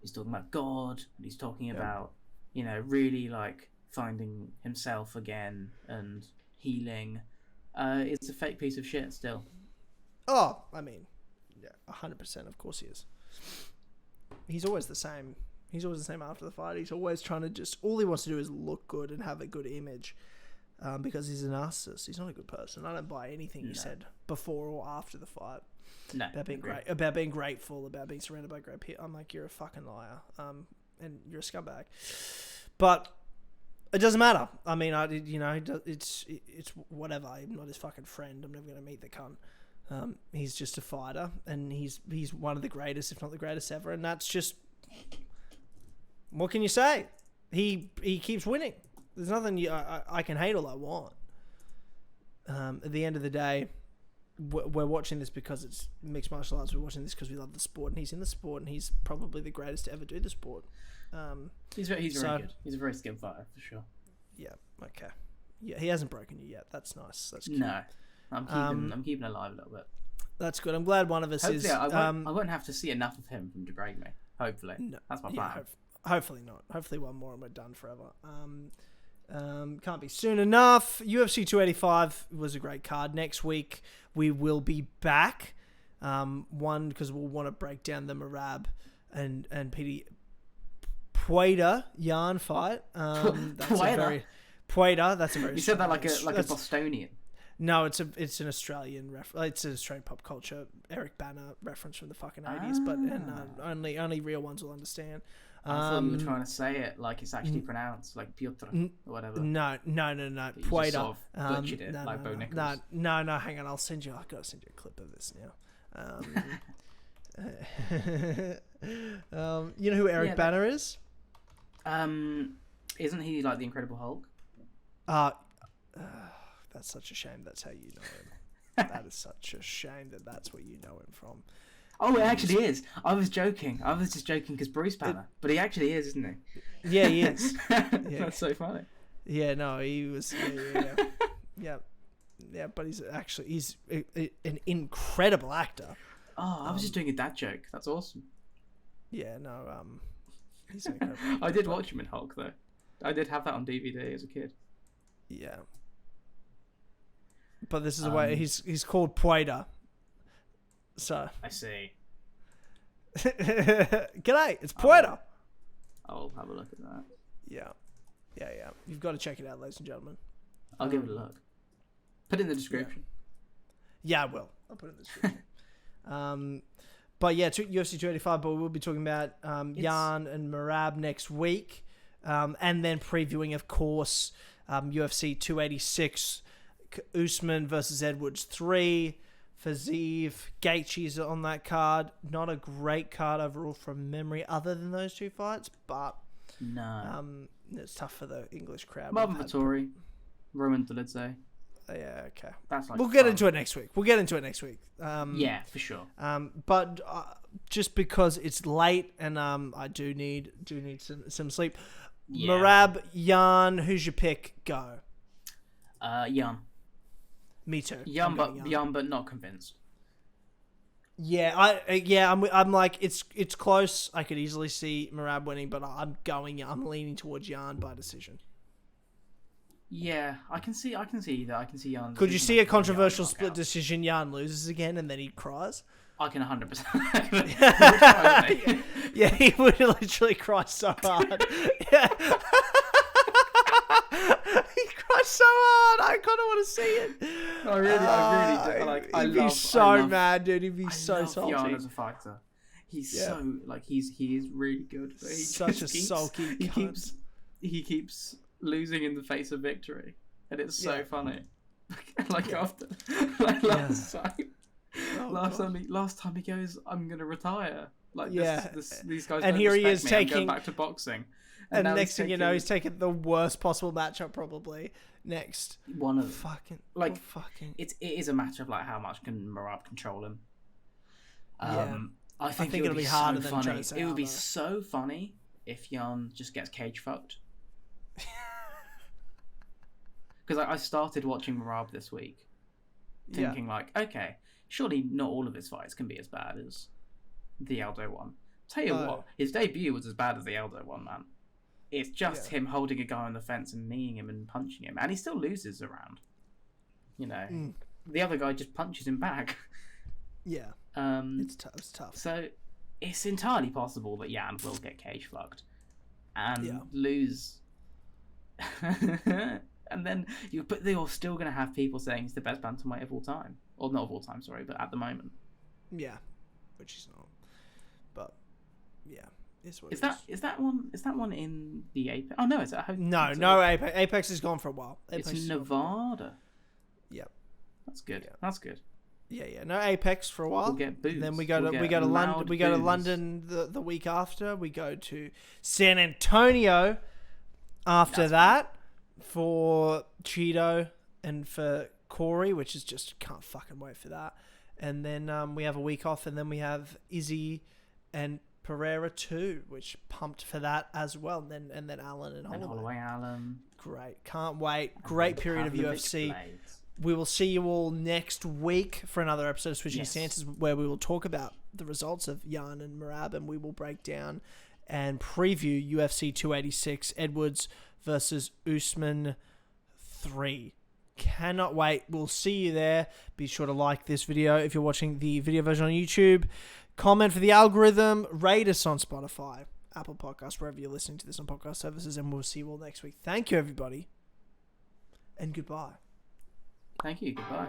he's talking about God, and he's talking about, you know, really like finding himself again and healing. It's a fake piece of shit still. Oh, I mean, yeah, 100%. Of course he is. He's always the same. He's always the same after the fight. He's always trying to all he wants to do is look good and have a good image. Because he's a narcissist. He's not a good person. I don't buy anything he said before or after the fight. No. About being great, about being grateful, about being surrounded by great people. I'm like, you're a fucking liar. And you're a scumbag. But it doesn't matter. I mean, it's whatever. I'm not his fucking friend. I'm never going to meet the cunt. He's just a fighter, and he's one of the greatest, if not the greatest ever. And that's just, what can you say? He keeps winning. There's nothing I can hate all I want. At the end of the day, we're watching this because it's mixed martial arts. We're watching this because we love the sport, and he's in the sport, and he's probably the greatest to ever do the sport. He's very good. He's a very skilled fighter for sure. Yeah. Okay. Yeah, he hasn't broken you yet. That's nice. That's cute. No, I'm keeping alive a little bit. That's good. I'm glad one of us Hopefully, is. I won't have to see enough of him from to break me. Hopefully, no, that's my plan. Hopefully not. Hopefully one more and we're done forever. Can't be soon enough. UFC 285 was a great card. Next week we will be back. One, because we'll want to break down the Merab and PD Pueda Yarn fight. That's Pueda? a very Pueda. That's a very. You said that like a Bostonian. No, it's an Australian it's an Australian pop culture Eric Bana reference from the fucking 80s, but only real ones will understand. I thought you were trying to say it like it's actually pronounced, like Piotr or whatever. No. Pueda. Sort of butchered it like Bo Nickals. No, hang on. I've got to send you a clip of this now. You know who Eric Bana is? Isn't he like the Incredible Hulk? That's such a shame. That's how you know him. That is such a shame that's what you know him from. Oh, it actually is. I was joking. I was just joking because Bruce Banner, but he actually is, isn't he? Yeah, he is. Yeah. That's so funny. Yeah, no, he was. Yeah. But he's an incredible actor. Oh, I was just doing a dad joke. That's awesome. Yeah, no. He's an incredible. I did watch him in Hulk though. I did have that on DVD as a kid. Yeah. But this is the way he's called Pueda. So I see. G'day, it's Pueda. I'll have a look at that. Yeah. You've got to check it out, ladies and gentlemen. I'll give it a look. Put it in the description. Yeah, I will. I'll put it in the description. But yeah, UFC 285. But we'll be talking about Yarn and Merab next week, and then previewing, of course, UFC 286, Usman versus Edwards 3. Faziev, Gaethje's on that card. Not a great card overall from memory, other than those two fights, but it's tough for the English crowd. Marvin Vettori, Roman Dolidze. Yeah, okay. That's like we'll get into it next week. Yeah, for sure. But just because it's late and I do need some sleep. Yeah. Merab, Yarn, who's your pick? Go. Yarn. Me too. Yarn, but not convinced. Yeah, I'm like it's close. I could easily see Merab winning, but I'm leaning towards Yarn by decision. Yeah, I can see either. I can see Yarn. Could you see a controversial split decision? Yarn loses again, and then he cries. I can 100%. Yeah, he would literally cry so hard. Yeah. He cried so hard. I kind of want to see it. I really do. He'd be so mad, dude. He'd be so salty. Yarn as a fighter. He's he is really good. But such a sulky. He keeps losing in the face of victory, and it's so funny. After last time, last time he goes, "I'm gonna retire," Like, Yeah. these guys And don't here he respect is me. I'm taking- going back to boxing. And now next thing you know, taking he's taking the worst possible matchup probably next. one of Fucking like fucking. it is a matter of like how much can Merab control him. Yeah. I think it would it'll be so harder than funny. Jose It would be Aldo. so funny if Jan just gets cage fucked. Because I started watching Merab this week, thinking like, okay, surely not all of his fights can be as bad as the Aldo one. Tell you what, his debut was as bad as the Aldo one, man. It's just him holding a guy on the fence and kneeing him and punching him, and he still loses around. You know, the other guy just punches him back. Yeah. It's tough. So it's entirely possible that Jan will get cage fucked and lose. And then but you're still going to have people saying he's the best bantamweight of all time, or not of all time, sorry, but at the moment. Yeah, which he's not. But yeah, it's what is that one in the Apex? Oh no, it's at home. No, Apex. Apex is gone for a while. Apex it's in Nevada. Yep, that's good. Yeah. That's good. Yeah. No Apex for a while. We'll get booze. And then we go to London. We go to London the week after. We go to San Antonio after that for Cheeto and for Corey, which is just can't fucking wait for that. And then we have a week off, and then we have Izzy and Pereira too, which pumped for that as well. And then Allen and Holloway. Allen. Great, can't wait. Great period of UFC. We will see you all next week for another episode of Switching Stances, where we will talk about the results of Jan and Merab, and we will break down and preview UFC 286 Edwards versus Usman 3. Cannot wait. We'll see you there. Be sure to like this video if you're watching the video version on YouTube. Comment for the algorithm. Rate us on Spotify, Apple Podcasts, wherever you're listening to this on podcast services, and we'll see you all next week. Thank you, everybody, and goodbye. Thank you. Goodbye.